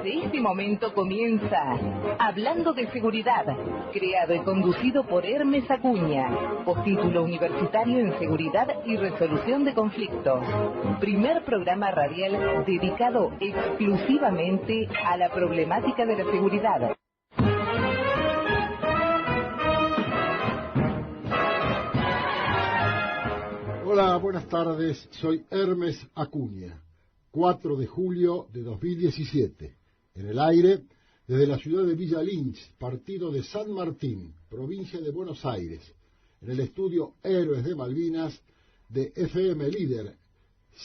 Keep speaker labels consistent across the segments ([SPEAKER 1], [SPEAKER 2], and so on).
[SPEAKER 1] Desde este momento comienza Hablando de Seguridad, creado y conducido por Hermes Acuña, postítulo universitario en Seguridad y Resolución de Conflictos. Primer programa radial dedicado exclusivamente a la problemática de la seguridad.
[SPEAKER 2] Hola, buenas tardes, soy Hermes Acuña, 4 de julio de 2017, en el aire, desde la ciudad de Villa Lynch, partido de San Martín, provincia de Buenos Aires, en el estudio Héroes de Malvinas de FM Líder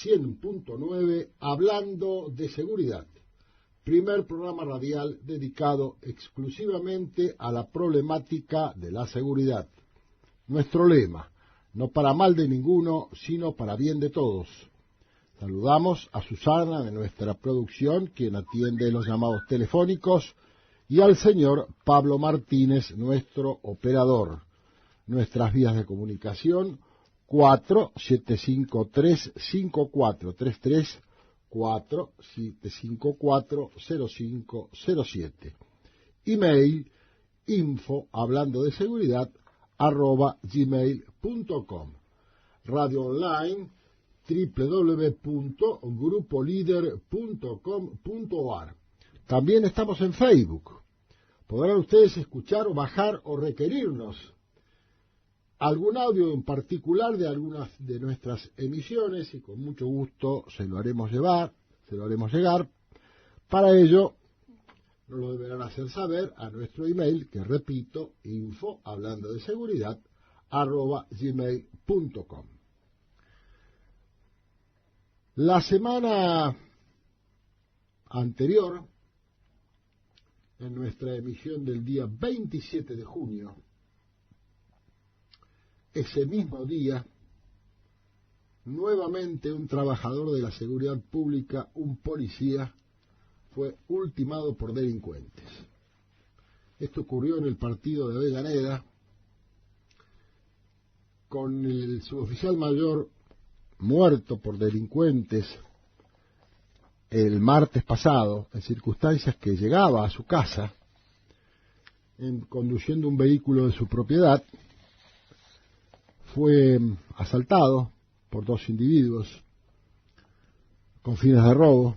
[SPEAKER 2] 100.9, hablando de seguridad. Primer programa radial dedicado exclusivamente a la problemática de la seguridad. Nuestro lema: no para mal de ninguno, sino para bien de todos. Saludamos a Susana de nuestra producción, quien atiende los llamados telefónicos, y al señor Pablo Martínez, nuestro operador. Nuestras vías de comunicación: 4753-5433, 4754-0507. Email: info hablando de seguridad @gmail.com. Radio online www.grupolider.com.ar. También estamos en Facebook. Podrán ustedes escuchar o bajar o requerirnos algún audio en particular de algunas de nuestras emisiones y con mucho gusto se lo haremos llegar. Para ello nos lo deberán hacer saber a nuestro email, que repito, info hablando de seguridad @gmail.com. La semana anterior, en nuestra emisión del día 27 de junio, ese mismo día, nuevamente un trabajador de la seguridad pública, un policía, fue ultimado por delincuentes. Esto ocurrió en el partido de Avellaneda, con el suboficial mayor muerto por delincuentes el martes pasado, en circunstancias que llegaba a su casa, conduciendo un vehículo de su propiedad. Fue asaltado por dos individuos con fines de robo.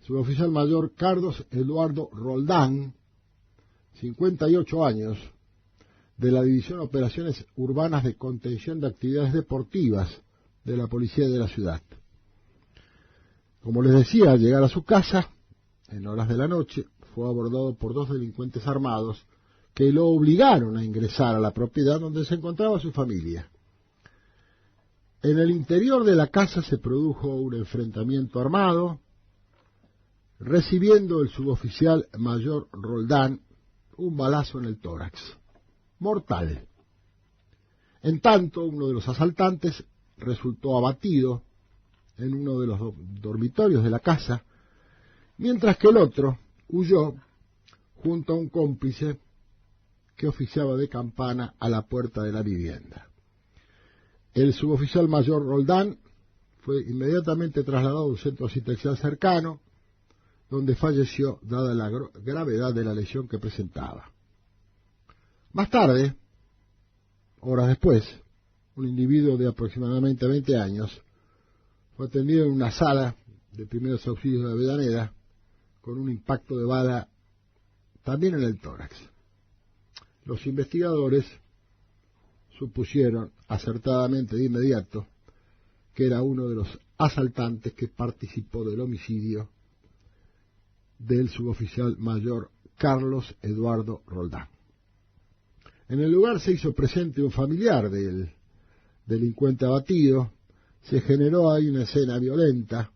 [SPEAKER 2] Suboficial mayor Carlos Eduardo Roldán, 58 años, de la División de Operaciones Urbanas de Contención de Actividades Deportivas de la Policía de la Ciudad. Como les decía, al llegar a su casa, en horas de la noche, fue abordado por dos delincuentes armados que lo obligaron a ingresar a la propiedad donde se encontraba su familia. En el interior de la casa se produjo un enfrentamiento armado, recibiendo el suboficial mayor Roldán un balazo en el tórax, mortal. En tanto, uno de los asaltantes resultó abatido en uno de los dormitorios de la casa, mientras que el otro huyó junto a un cómplice que oficiaba de campana a la puerta de la vivienda. El suboficial mayor Roldán fue inmediatamente trasladado a un centro asistencial cercano, donde falleció dada la gravedad de la lesión que presentaba. Más tarde, horas después, un individuo de aproximadamente 20 años fue atendido en una sala de primeros auxilios de Avellaneda con un impacto de bala también en el tórax. Los investigadores supusieron acertadamente de inmediato que era uno de los asaltantes que participó del homicidio del suboficial mayor Carlos Eduardo Roldán. En el lugar se hizo presente un familiar del delincuente abatido. Se generó ahí una escena violenta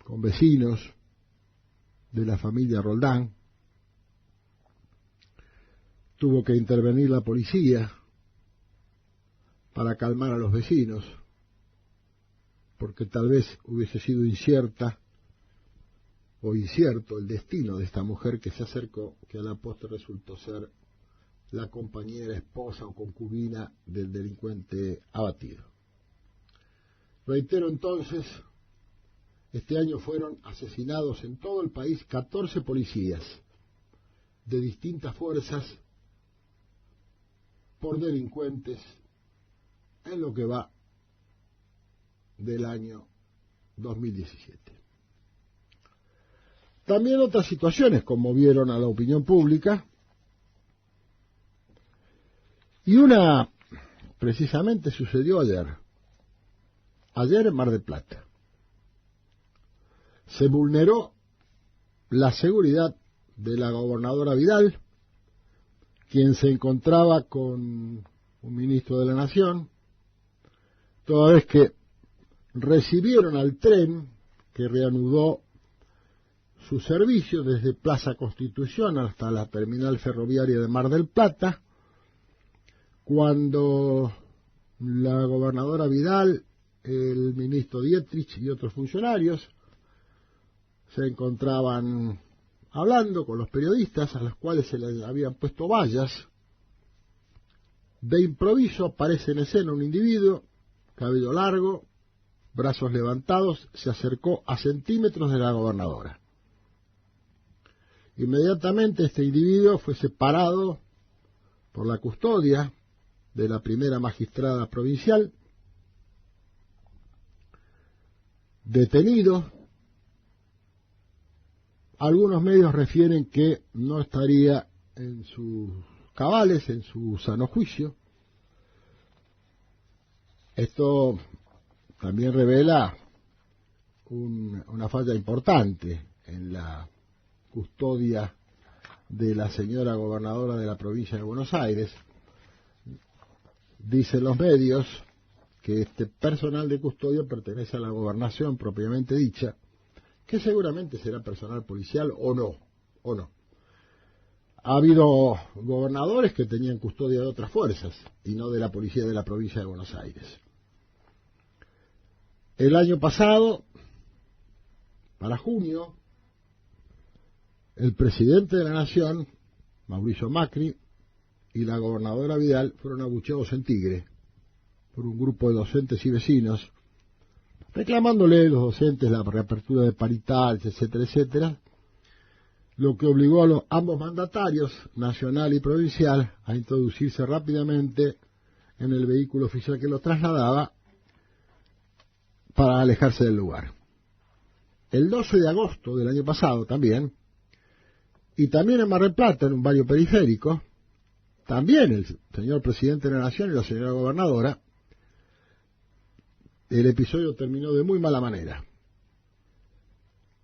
[SPEAKER 2] con vecinos de la familia Roldán. Tuvo que intervenir la policía para calmar a los vecinos, porque tal vez hubiese sido incierto el destino de esta mujer que se acercó, que a la postre resultó ser la compañera, esposa o concubina del delincuente abatido. Reitero entonces, Este año fueron asesinados en todo el país 14 policías de distintas fuerzas por delincuentes en lo que va del año 2017. También otras situaciones conmovieron a la opinión pública, y una precisamente sucedió ayer en Mar del Plata. Se vulneró la seguridad de la gobernadora Vidal, quien se encontraba con un ministro de la Nación, toda vez que recibieron al tren que reanudó su servicio desde Plaza Constitución hasta la terminal ferroviaria de Mar del Plata, cuando la gobernadora Vidal, el ministro Dietrich y otros funcionarios se encontraban hablando con los periodistas, a los cuales se les habían puesto vallas. De improviso aparece en escena un individuo, cabello largo, brazos levantados, se acercó a centímetros de la gobernadora. Inmediatamente este individuo fue separado por la custodia de la primera magistrada provincial, detenido. Algunos medios refieren que no estaría en sus cabales, en su sano juicio. Esto también revela una falla importante en la custodia de la señora gobernadora de la provincia de Buenos Aires. Dicen los medios que este personal de custodia pertenece a la gobernación propiamente dicha, que seguramente será personal policial o no. Ha habido gobernadores que tenían custodia de otras fuerzas y no de la policía de la provincia de Buenos Aires. El año pasado, para junio, el presidente de la Nación, Mauricio Macri, y la gobernadora Vidal fueron abucheados en Tigre por un grupo de docentes y vecinos, reclamándole a los docentes la reapertura de paritales, etcétera, etcétera, lo que obligó a los ambos mandatarios, nacional y provincial, a introducirse rápidamente en el vehículo oficial que los trasladaba para alejarse del lugar. El 12 de agosto del año pasado también, y también en Mar del Plata, en un barrio periférico, también el señor presidente de la Nación y la señora gobernadora, el episodio terminó de muy mala manera.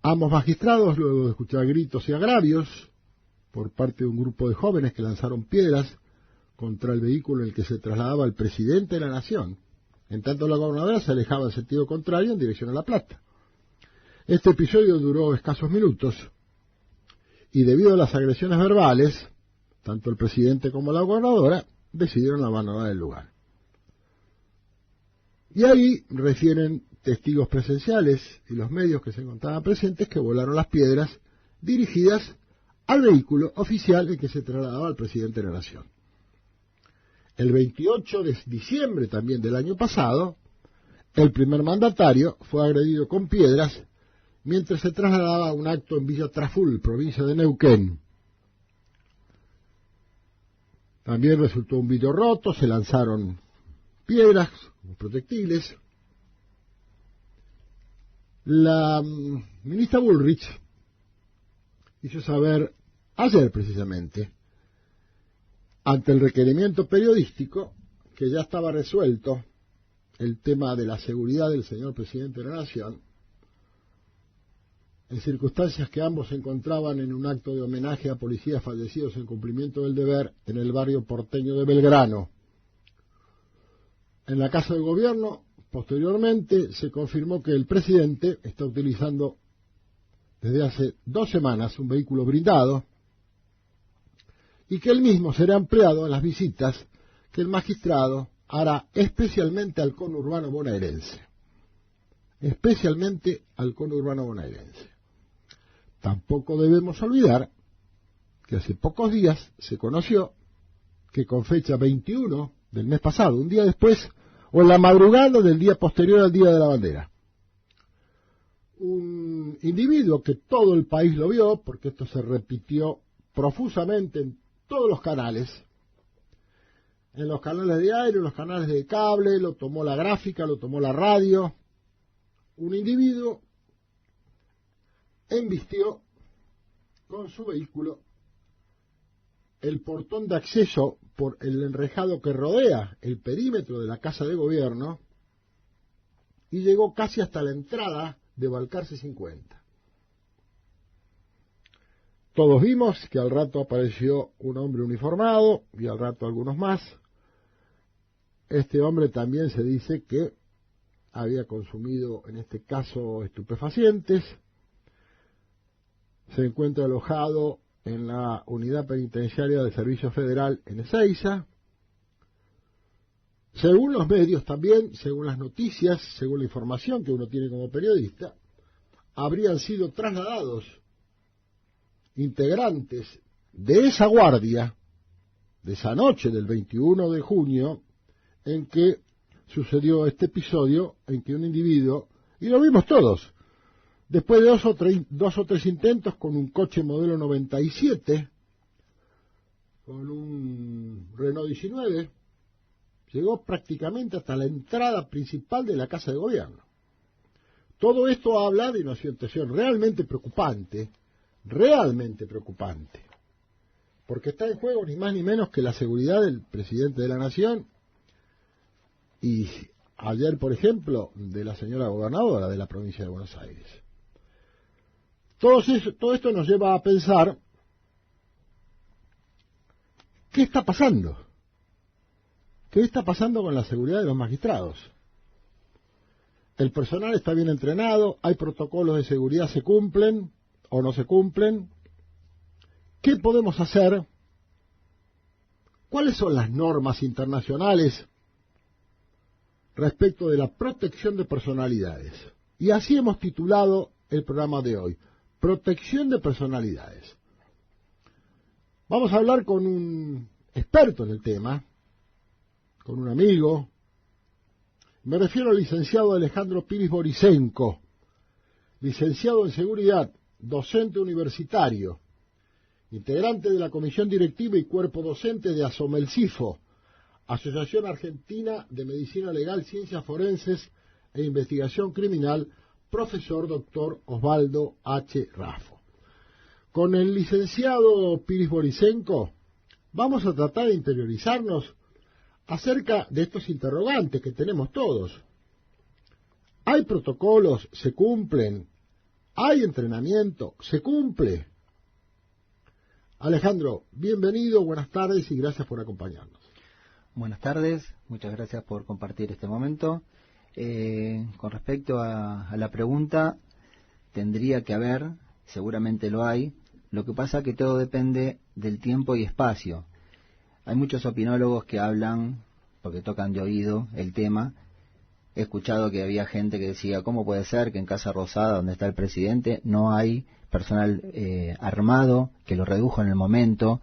[SPEAKER 2] Ambos magistrados, luego de escuchar gritos y agravios por parte de un grupo de jóvenes que lanzaron piedras contra el vehículo en el que se trasladaba el presidente de la Nación, en tanto la gobernadora se alejaba en sentido contrario en dirección a La Plata. Este episodio duró escasos minutos y debido a las agresiones verbales, tanto el presidente como la gobernadora decidieron abandonar el lugar. Y ahí refieren testigos presenciales y los medios que se encontraban presentes que volaron las piedras dirigidas al vehículo oficial en que se trasladaba al presidente de la Nación. El 28 de diciembre también del año pasado, el primer mandatario fue agredido con piedras mientras se trasladaba a un acto en Villa Traful, provincia de Neuquén. También resultó un vidrio roto, se lanzaron piedras, proyectiles. La ministra Bullrich hizo saber ayer precisamente, ante el requerimiento periodístico, que ya estaba resuelto el tema de la seguridad del señor presidente de la Nación, en circunstancias que ambos se encontraban en un acto de homenaje a policías fallecidos en cumplimiento del deber en el barrio porteño de Belgrano. En la Casa del Gobierno, posteriormente, se confirmó que el presidente está utilizando desde hace 2 semanas un vehículo blindado y que el mismo será empleado en las visitas que el magistrado hará especialmente al conurbano bonaerense. Especialmente al conurbano bonaerense. Tampoco debemos olvidar que hace pocos días se conoció que con fecha 21 del mes pasado, un día después, o en la madrugada del día posterior al Día de la Bandera, un individuo que todo el país lo vio, porque esto se repitió profusamente en todos los canales, en los canales de aire, en los canales de cable, lo tomó la gráfica, lo tomó la radio. Un individuo embistió con su vehículo el portón de acceso por el enrejado que rodea el perímetro de la Casa de Gobierno y llegó casi hasta la entrada de Balcarce 50. Todos vimos que al rato apareció un hombre uniformado y al rato algunos más. Este hombre también se dice que había consumido, en este caso, estupefacientes. Se encuentra alojado en la unidad penitenciaria del Servicio Federal en Ezeiza. Según los medios también, según las noticias, según la información que uno tiene como periodista, habrían sido trasladados integrantes de esa guardia, de esa noche del 21 de junio, en que sucedió este episodio, en que un individuo, y lo vimos todos, después de dos o tres intentos con un coche modelo 97, con un Renault 19, llegó prácticamente hasta la entrada principal de la Casa de Gobierno. Todo esto habla de una situación realmente preocupante, porque está en juego ni más ni menos que la seguridad del presidente de la Nación y ayer, por ejemplo, de la señora gobernadora de la provincia de Buenos Aires. Todo esto nos lleva a pensar, ¿qué está pasando? ¿Qué está pasando con la seguridad de los magistrados? El personal está bien entrenado, hay protocolos de seguridad, ¿se cumplen o no se cumplen? ¿Qué podemos hacer? ¿Cuáles son las normas internacionales respecto de la protección de personalidades? Y así hemos titulado el programa de hoy, Protección de Personalidades. Vamos a hablar con un experto en el tema, con un amigo. Me refiero al licenciado Alejandro Piris Borisenko, licenciado en Seguridad, docente universitario, integrante de la Comisión Directiva y Cuerpo Docente de ASOMELCIFO, Asociación Argentina de Medicina Legal, Ciencias Forenses e Investigación Criminal, profesor doctor Osvaldo H. Raffo. Con el licenciado Piris Borisenko vamos a tratar de interiorizarnos acerca de estos interrogantes que tenemos todos. ¿Hay protocolos? ¿Se cumplen? ¿Hay entrenamiento? ¿Se cumple? Alejandro, bienvenido, buenas tardes y gracias por acompañarnos.
[SPEAKER 3] Buenas tardes, muchas gracias por compartir este momento. Con respecto a la pregunta, tendría que haber, seguramente lo hay, lo que pasa que todo depende del tiempo y espacio. Hay muchos opinólogos que hablan, porque tocan de oído el tema. He escuchado que había gente que decía, ¿cómo puede ser que en Casa Rosada, donde está el presidente, no hay personal armado, que lo redujo en el momento?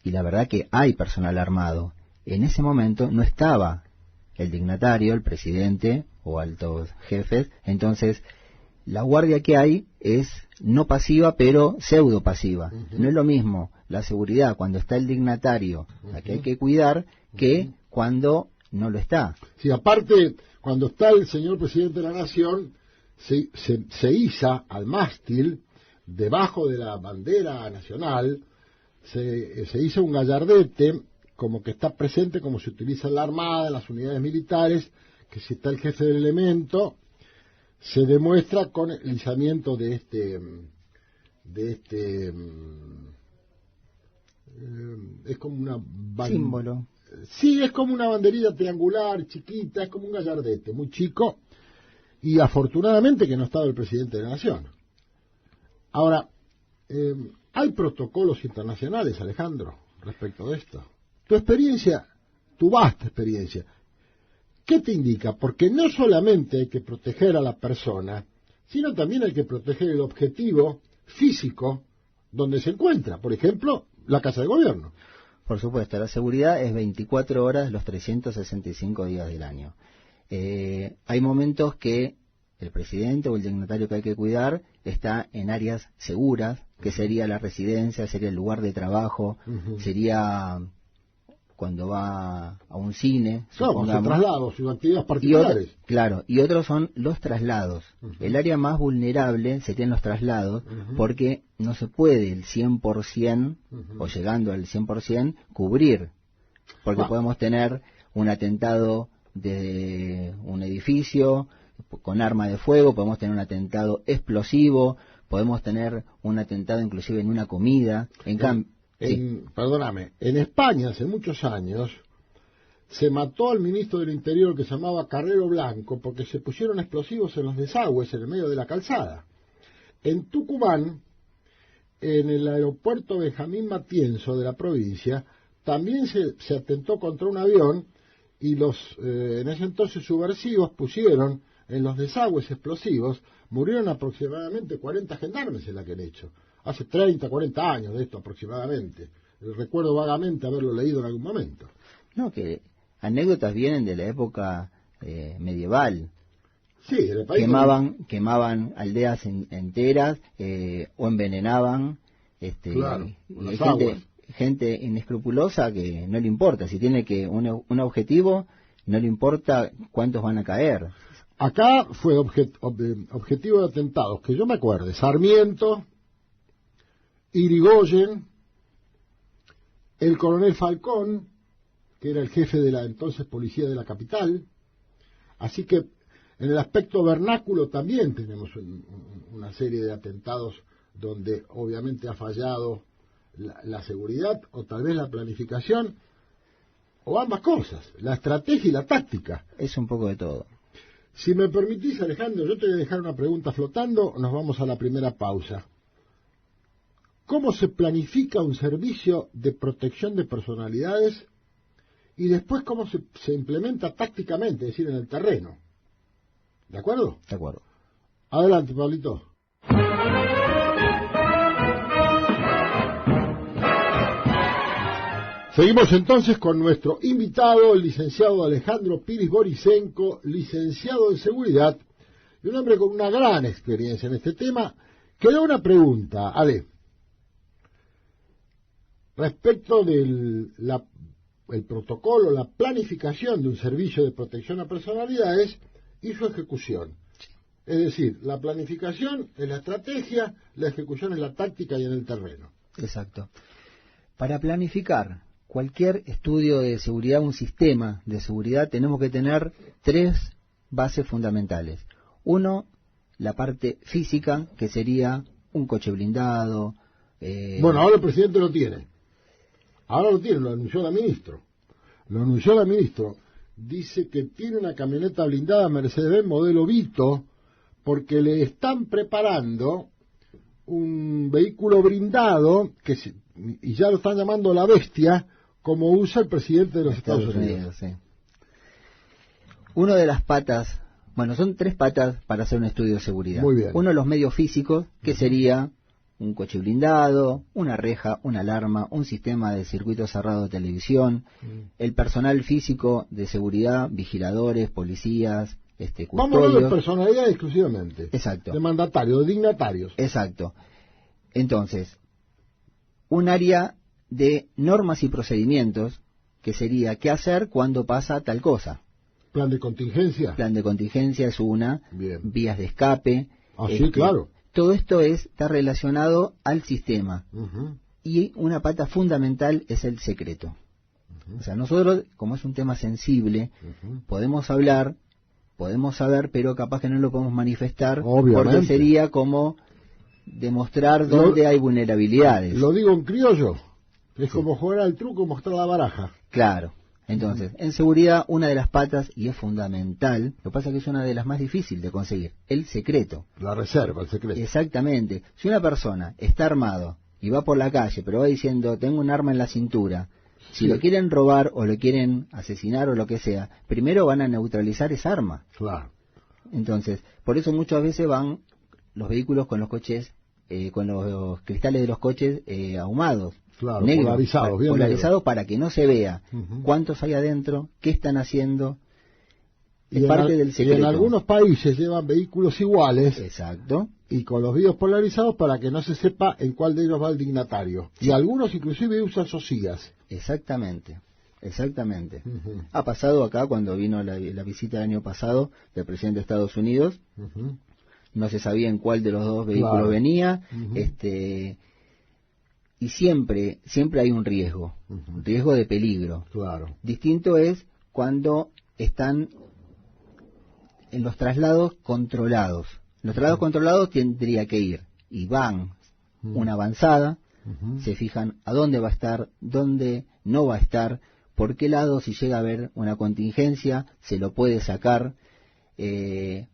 [SPEAKER 3] Y la verdad que hay personal armado. En ese momento no estaba el dignatario, el presidente o altos jefes, entonces la guardia que hay es no pasiva, pero pseudo pasiva. No es lo mismo la seguridad cuando está el dignatario, a que hay que cuidar, que cuando no lo está.
[SPEAKER 2] Sí, aparte, cuando está el señor presidente de la Nación, se iza al mástil, debajo de la bandera nacional, se hizo un gallardete, como que está presente, como se utiliza en la Armada, en las unidades militares, que si está el jefe del elemento, se demuestra con el izamiento de es como una
[SPEAKER 3] símbolo.
[SPEAKER 2] Sí, es como una banderita triangular, chiquita, es como un gallardete, muy chico, y afortunadamente que no estaba el presidente de la Nación. Ahora, hay protocolos internacionales, Alejandro, respecto de esto. Tu experiencia, tu vasta experiencia, ¿qué te indica? Porque no solamente hay que proteger a la persona, sino también hay que proteger el objetivo físico donde se encuentra, por ejemplo, la Casa de Gobierno.
[SPEAKER 3] Por supuesto, la seguridad es 24 horas los 365 días del año. Hay momentos que el presidente o el dignatario que hay que cuidar está en áreas seguras, que sería la residencia, sería el lugar de trabajo, sería cuando va a un cine,
[SPEAKER 2] claro, sus traslados, sus actividades particulares.
[SPEAKER 3] Y otros son los traslados. El área más vulnerable serían los traslados, porque no se puede el 100%, o llegando al 100%, cubrir. Porque podemos tener un atentado de un edificio con arma de fuego, podemos tener un atentado explosivo, podemos tener un atentado inclusive en una comida.
[SPEAKER 2] Perdóname, en España hace muchos años se mató al ministro del Interior que se llamaba Carrero Blanco porque se pusieron explosivos en los desagües en el medio de la calzada. En Tucumán, en el aeropuerto Benjamín Matienzo de la provincia, también se atentó contra un avión y los en ese entonces subversivos pusieron en los desagües explosivos. Murieron aproximadamente 40 gendarmes en la que han hecho. Hace 30, 40 años de esto aproximadamente. Recuerdo vagamente haberlo leído en algún momento.
[SPEAKER 3] No, que anécdotas vienen de la época medieval.
[SPEAKER 2] Sí, en el país
[SPEAKER 3] quemaban aldeas enteras o envenenaban.
[SPEAKER 2] Claro,
[SPEAKER 3] y gente inescrupulosa que no le importa. Si tiene que un objetivo, no le importa cuántos van a caer.
[SPEAKER 2] Acá fue objetivo de atentados, que yo me acuerde, Sarmiento, Irigoyen, el coronel Falcón, que era el jefe de la entonces policía de la capital. Así que en el aspecto vernáculo también tenemos una serie de atentados donde obviamente ha fallado la seguridad o tal vez la planificación o ambas cosas, la estrategia y la táctica.
[SPEAKER 3] Es un poco de todo.
[SPEAKER 2] Si me permitís, Alejandro, yo te voy a dejar una pregunta flotando, nos vamos a la primera pausa. ¿Cómo se planifica un servicio de protección de personalidades y después cómo se implementa tácticamente, es decir, en el terreno? ¿De acuerdo?
[SPEAKER 3] De acuerdo.
[SPEAKER 2] Adelante, Pablito. Seguimos entonces con nuestro invitado, el licenciado Alejandro Piris Borisenko, licenciado en seguridad, y un hombre con una gran experiencia en este tema. Quedó una pregunta, Ale, respecto del el protocolo, la planificación de un servicio de protección a personalidades y su ejecución. Es decir, la planificación es la estrategia, la ejecución es la táctica y en el terreno.
[SPEAKER 3] Exacto. Para planificar cualquier estudio de seguridad, un sistema de seguridad, tenemos que tener 3 bases fundamentales. Uno, la parte física, que sería un coche blindado.
[SPEAKER 2] Bueno, ahora el presidente lo tiene. Ahora lo tiene, lo anunció la ministra. Dice que tiene una camioneta blindada Mercedes-Benz modelo Vito porque le están preparando un vehículo blindado y ya lo están llamando la bestia, como usa el presidente de los Estados Unidos.
[SPEAKER 3] Sí. Una de las patas, bueno, son 3 patas para hacer un estudio de seguridad.
[SPEAKER 2] Muy bien.
[SPEAKER 3] Uno, los medios físicos, que sería un coche blindado, una reja, una alarma, un sistema de circuito cerrado de televisión, el personal físico de seguridad, vigiladores, policías, custodios.
[SPEAKER 2] Vamos a hablar de personalidad exclusivamente.
[SPEAKER 3] Exacto.
[SPEAKER 2] De mandatarios, de dignatarios.
[SPEAKER 3] Exacto. Entonces, un área de normas y procedimientos, que sería qué hacer cuando pasa tal cosa.
[SPEAKER 2] ¿Plan de contingencia?
[SPEAKER 3] Plan de contingencia es una.
[SPEAKER 2] Bien.
[SPEAKER 3] Vías de escape.
[SPEAKER 2] Sí, claro.
[SPEAKER 3] Todo esto está relacionado al sistema. Y una pata fundamental es el secreto. O sea, nosotros, como es un tema sensible, podemos hablar, podemos saber, pero capaz que no lo podemos manifestar,
[SPEAKER 2] obviamente,
[SPEAKER 3] porque sería como demostrar dónde hay vulnerabilidades.
[SPEAKER 2] Lo digo en criollo. Es como jugar al truco, mostrar la baraja.
[SPEAKER 3] Claro. Entonces, en seguridad, una de las patas, y es fundamental, lo que pasa es que es una de las más difíciles de conseguir, el secreto.
[SPEAKER 2] La reserva, el secreto.
[SPEAKER 3] Exactamente. Si una persona está armado y va por la calle, pero va diciendo, tengo un arma en la cintura, si lo quieren robar o lo quieren asesinar o lo que sea, primero van a neutralizar esa arma.
[SPEAKER 2] Claro.
[SPEAKER 3] Entonces, por eso muchas veces van los vehículos con los coches, con los cristales de los coches ahumados.
[SPEAKER 2] Claro,
[SPEAKER 3] negros,
[SPEAKER 2] polarizados, bien
[SPEAKER 3] polarizados
[SPEAKER 2] negros,
[SPEAKER 3] para que no se vea cuántos hay adentro, qué están haciendo. Es parte del secreto.
[SPEAKER 2] Y en algunos países llevan vehículos iguales.
[SPEAKER 3] Exacto.
[SPEAKER 2] Y con los vídeos polarizados para que no se sepa en cuál de ellos va el dignatario. Sí. Y algunos inclusive usan socias.
[SPEAKER 3] Exactamente. Ha pasado acá cuando vino la visita el año pasado del presidente de Estados Unidos. No se sabía en cuál de los dos vehículos venía. Y siempre hay un riesgo. Un riesgo de peligro.
[SPEAKER 2] Claro.
[SPEAKER 3] Distinto es cuando están en los traslados controlados. Los traslados controlados tendría que ir y van una avanzada, se fijan a dónde va a estar, dónde no va a estar, por qué lado, si llega a haber una contingencia, se lo puede sacar.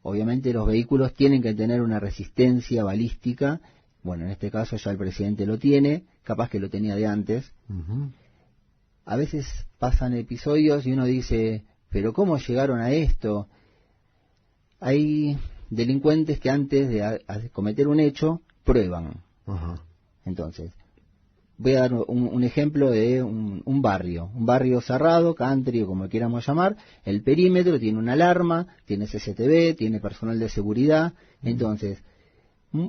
[SPEAKER 3] Obviamente los vehículos tienen que tener una resistencia balística. Bueno, en este caso ya el presidente lo tiene, capaz que lo tenía de antes. A veces pasan episodios y uno dice, pero ¿cómo llegaron a esto? Hay delincuentes que antes de cometer un hecho, prueban. Entonces, voy a dar un ejemplo de un barrio cerrado, country o como quieramos llamar. El perímetro tiene una alarma, tiene CCTV, tiene personal de seguridad. Entonces,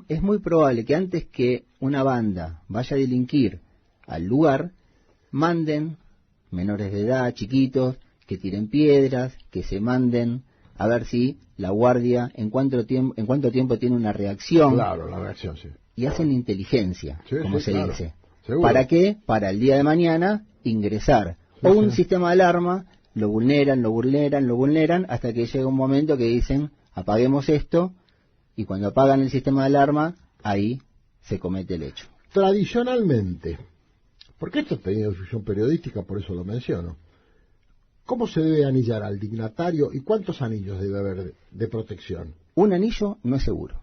[SPEAKER 3] es muy probable que antes que una banda vaya a delinquir al lugar, manden menores de edad, chiquitos, que tiren piedras, que se manden a ver si la guardia en cuánto tiempo tiene una reacción.
[SPEAKER 2] Claro, la reacción, sí.
[SPEAKER 3] Y hacen inteligencia, como se dice.
[SPEAKER 2] ¿Seguro?
[SPEAKER 3] ¿Para qué? Para el día de mañana ingresar. O un sistema de alarma, lo vulneran, hasta que llega un momento que dicen, apaguemos esto, y cuando apagan el sistema de alarma, ahí se comete el hecho.
[SPEAKER 2] Tradicionalmente, porque esto ha tenido difusión periodística, por eso lo menciono, ¿cómo se debe anillar al dignatario y cuántos anillos debe haber de protección?
[SPEAKER 3] Un anillo no es seguro.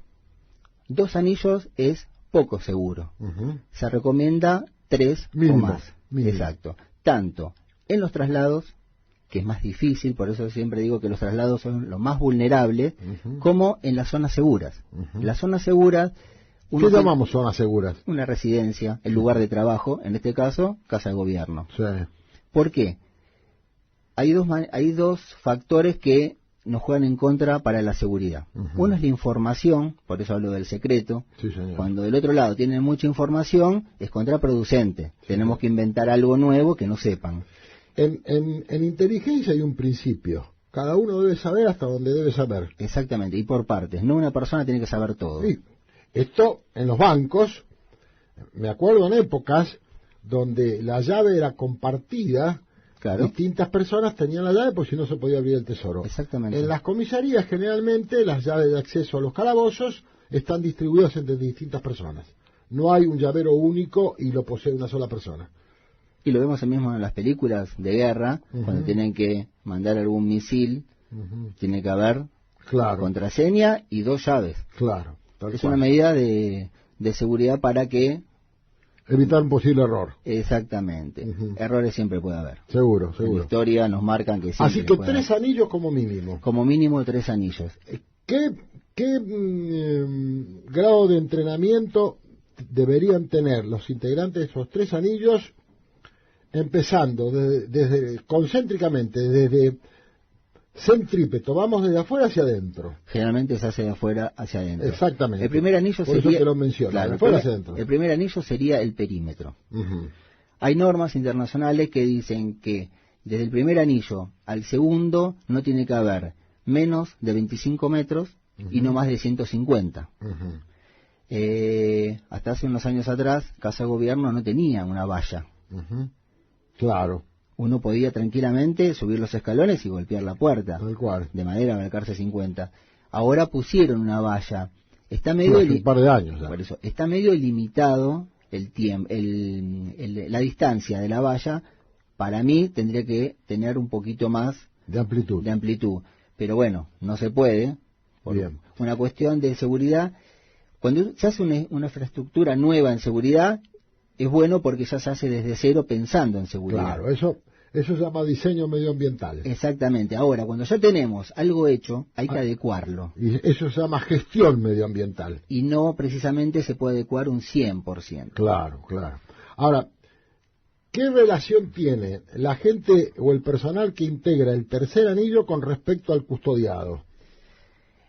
[SPEAKER 3] 2 anillos es poco seguro. Se recomienda 3 o más. Exacto. Tanto en los traslados, que es más difícil, por eso siempre digo que los traslados son los más vulnerables, como en las zonas seguras. En las zonas seguras...
[SPEAKER 2] ¿Qué llamamos zonas seguras?
[SPEAKER 3] Una residencia, el lugar de trabajo, en este caso, casa de gobierno.
[SPEAKER 2] Sí.
[SPEAKER 3] ¿Por qué? Hay dos factores que nos juegan en contra para la seguridad. Uno es la información, por eso hablo del secreto.
[SPEAKER 2] Sí, señor.
[SPEAKER 3] Cuando del otro lado tienen mucha información, es contraproducente. Sí. Tenemos que inventar algo nuevo que no sepan.
[SPEAKER 2] En inteligencia hay un principio. Cada uno debe saber hasta donde debe saber.
[SPEAKER 3] Exactamente, y por partes. No una persona tiene que saber todo.
[SPEAKER 2] Sí. Esto en los bancos, me acuerdo en épocas donde la llave era compartida. Claro. Distintas personas tenían la llave por si no se podía abrir el tesoro.
[SPEAKER 3] Exactamente.
[SPEAKER 2] En las comisarías generalmente las llaves de acceso a los calabozos están distribuidas entre distintas personas. No hay un llavero único y lo posee una sola persona.
[SPEAKER 3] Y lo vemos mismo en las películas de guerra, cuando tienen que mandar algún misil, tiene que haber contraseña y 2 llaves.
[SPEAKER 2] Claro.
[SPEAKER 3] Es una medida de seguridad para que...
[SPEAKER 2] evitar un posible error.
[SPEAKER 3] Exactamente. Errores siempre puede haber.
[SPEAKER 2] Seguro.
[SPEAKER 3] En la historia nos marcan que siempre.
[SPEAKER 2] Así que 3 anillos como mínimo.
[SPEAKER 3] Como mínimo 3 anillos.
[SPEAKER 2] ¿Qué grado de entrenamiento deberían tener los integrantes de esos 3 anillos, empezando desde concéntricamente, desde centrípeto, vamos desde afuera hacia adentro?
[SPEAKER 3] Generalmente se hace de afuera hacia adentro.
[SPEAKER 2] Exactamente.
[SPEAKER 3] El primer anillo
[SPEAKER 2] por
[SPEAKER 3] sería...
[SPEAKER 2] eso te lo menciono,
[SPEAKER 3] claro,
[SPEAKER 2] de afuera hacia adentro.
[SPEAKER 3] El primer anillo sería el perímetro. Hay normas internacionales que dicen que desde el primer anillo al segundo no tiene que haber menos de 25 metros y no más de 150. Hasta hace unos años atrás, Casa de Gobierno no tenía una valla.
[SPEAKER 2] Claro.
[SPEAKER 3] Uno podía tranquilamente subir los escalones y golpear la puerta.
[SPEAKER 2] Tal cual.
[SPEAKER 3] De madera, marcarse 50. Ahora pusieron una valla. Está medio
[SPEAKER 2] hace un par de años ya.
[SPEAKER 3] Por eso, está medio limitado el tiempo, la distancia de la valla. Para mí tendría que tener un poquito más
[SPEAKER 2] de amplitud.
[SPEAKER 3] Pero bueno, no se puede. Por una cuestión de seguridad. Cuando se hace una infraestructura nueva en seguridad, es bueno porque ya se hace desde cero pensando en seguridad.
[SPEAKER 2] Claro, eso se llama diseño medioambiental.
[SPEAKER 3] Exactamente. Ahora, cuando ya tenemos algo hecho, hay que adecuarlo.
[SPEAKER 2] Y eso se llama gestión medioambiental.
[SPEAKER 3] Y no precisamente se puede adecuar un 100%.
[SPEAKER 2] Claro. Ahora, ¿qué relación tiene la gente o el personal que integra el tercer anillo con respecto al custodiado?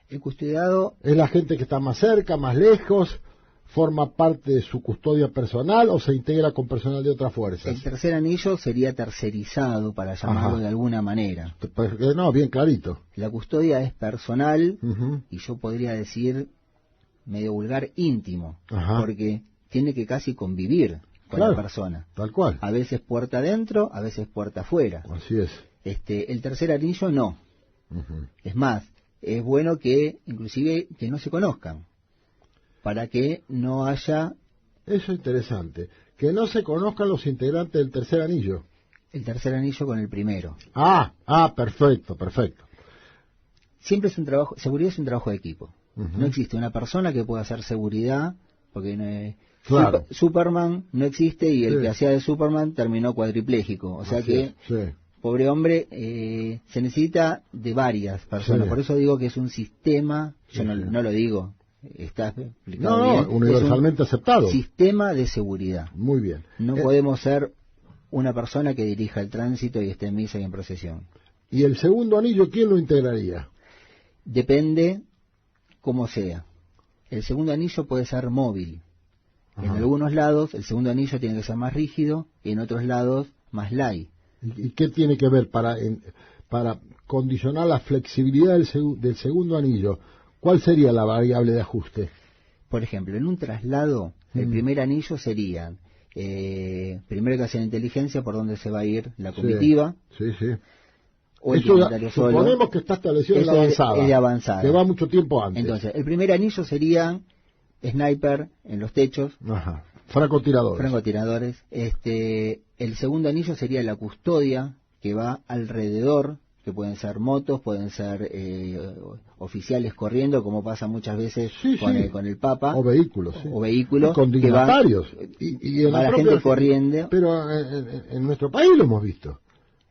[SPEAKER 3] El custodiado
[SPEAKER 2] ¿Es la gente que está más cerca, más lejos? ¿Forma parte de su custodia personal o se integra con personal de otras fuerzas?
[SPEAKER 3] el tercer anillo sería tercerizado, para llamarlo
[SPEAKER 2] Ajá.
[SPEAKER 3] de alguna manera.
[SPEAKER 2] No, bien clarito.
[SPEAKER 3] La custodia es personal
[SPEAKER 2] Ujú.
[SPEAKER 3] y yo podría decir, medio vulgar, íntimo,
[SPEAKER 2] Ajá.
[SPEAKER 3] porque tiene que casi convivir con
[SPEAKER 2] Claro,
[SPEAKER 3] la persona.
[SPEAKER 2] tal cual.
[SPEAKER 3] A veces puerta adentro, a veces puerta afuera.
[SPEAKER 2] Así es.
[SPEAKER 3] El tercer anillo no.
[SPEAKER 2] Ujú.
[SPEAKER 3] Es más, es bueno que inclusive que no se conozcan, para que no haya
[SPEAKER 2] Eso es interesante. Que no se conozcan los integrantes del tercer anillo.
[SPEAKER 3] el tercer anillo con el primero.
[SPEAKER 2] Perfecto, perfecto.
[SPEAKER 3] Siempre es un trabajo, seguridad es un trabajo de equipo.
[SPEAKER 2] Ujú.
[SPEAKER 3] No existe una persona que pueda hacer seguridad, porque
[SPEAKER 2] Claro.
[SPEAKER 3] Superman no existe y el
[SPEAKER 2] Sí.
[SPEAKER 3] que hacía de Superman terminó cuadripléjico. O sea
[SPEAKER 2] Así
[SPEAKER 3] que,
[SPEAKER 2] es, sí.
[SPEAKER 3] pobre hombre, se necesita de varias personas.
[SPEAKER 2] Sí.
[SPEAKER 3] Por eso digo que es un sistema, yo
[SPEAKER 2] Sí,
[SPEAKER 3] no,
[SPEAKER 2] sí.
[SPEAKER 3] no lo digo, está explicado
[SPEAKER 2] No,
[SPEAKER 3] bien,
[SPEAKER 2] universalmente
[SPEAKER 3] es
[SPEAKER 2] aceptado.
[SPEAKER 3] un sistema de seguridad.
[SPEAKER 2] Muy bien.
[SPEAKER 3] No podemos ser una persona que dirija el tránsito y esté en misa y en procesión.
[SPEAKER 2] ¿Y el segundo anillo quién lo integraría?
[SPEAKER 3] Depende cómo sea. El segundo anillo puede ser móvil. En
[SPEAKER 2] Ajá.
[SPEAKER 3] algunos lados el segundo anillo tiene que ser más rígido y en otros lados más light.
[SPEAKER 2] ¿Y qué tiene que ver para condicionar la flexibilidad del segundo anillo? ¿Cuál sería la variable de ajuste?
[SPEAKER 3] Por ejemplo, en un traslado, el primer anillo sería, primero que hacer inteligencia por dónde se va a ir la comitiva,
[SPEAKER 2] Sí, sí.
[SPEAKER 3] o el
[SPEAKER 2] Eso
[SPEAKER 3] dignatario solo.
[SPEAKER 2] suponemos que está establecido en la
[SPEAKER 3] Eso
[SPEAKER 2] avanzada.
[SPEAKER 3] es de avanzada.
[SPEAKER 2] Que va mucho tiempo antes.
[SPEAKER 3] Entonces, el primer anillo sería sniper en los techos,
[SPEAKER 2] Ajá. Francotiradores.
[SPEAKER 3] francotiradores. El segundo anillo sería la custodia, que va alrededor, que pueden ser motos, pueden ser oficiales corriendo, como pasa muchas veces
[SPEAKER 2] Sí,
[SPEAKER 3] con,
[SPEAKER 2] sí.
[SPEAKER 3] con el Papa,
[SPEAKER 2] O vehículos. Sí.
[SPEAKER 3] o vehículos,
[SPEAKER 2] Y con
[SPEAKER 3] que van,
[SPEAKER 2] dignatarios. Y en
[SPEAKER 3] va la
[SPEAKER 2] propia-
[SPEAKER 3] gente corriendo.
[SPEAKER 2] Pero en nuestro país lo hemos visto.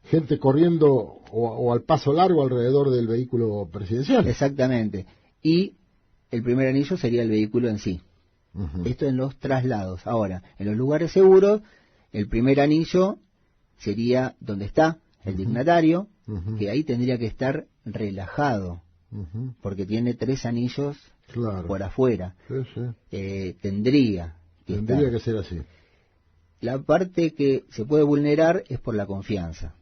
[SPEAKER 2] Gente corriendo o al paso largo alrededor del vehículo presidencial.
[SPEAKER 3] Exactamente. Y el primer anillo sería el vehículo en sí.
[SPEAKER 2] Ujú.
[SPEAKER 3] Esto en los traslados. Ahora, en los lugares seguros, el primer anillo sería donde está el dignatario,
[SPEAKER 2] Ujú.
[SPEAKER 3] que ahí tendría que estar relajado,
[SPEAKER 2] Ujú.
[SPEAKER 3] porque tiene 3 anillos
[SPEAKER 2] Claro.
[SPEAKER 3] por afuera.
[SPEAKER 2] Sí, sí.
[SPEAKER 3] Tendría que
[SPEAKER 2] Tendría
[SPEAKER 3] estar.
[SPEAKER 2] que ser así.
[SPEAKER 3] La parte que se puede vulnerar es por la confianza.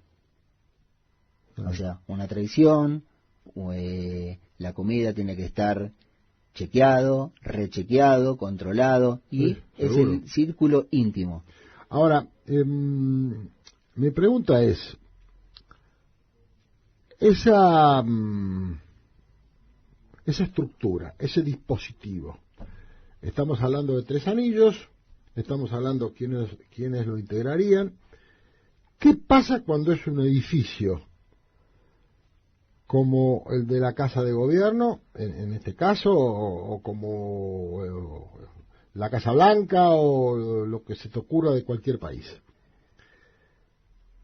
[SPEAKER 2] Ah.
[SPEAKER 3] O sea, una traición, la comida tiene que estar chequeado, rechequeado, controlado, y
[SPEAKER 2] Sí,
[SPEAKER 3] es
[SPEAKER 2] seguro.
[SPEAKER 3] el círculo íntimo.
[SPEAKER 2] Ahora, mi pregunta es, esa estructura, ese dispositivo, estamos hablando de 3 anillos, estamos hablando quiénes lo integrarían. ¿Qué pasa cuando es un edificio como el de la Casa de Gobierno, en este caso, o como la Casa Blanca, o lo que se te ocurra de cualquier país?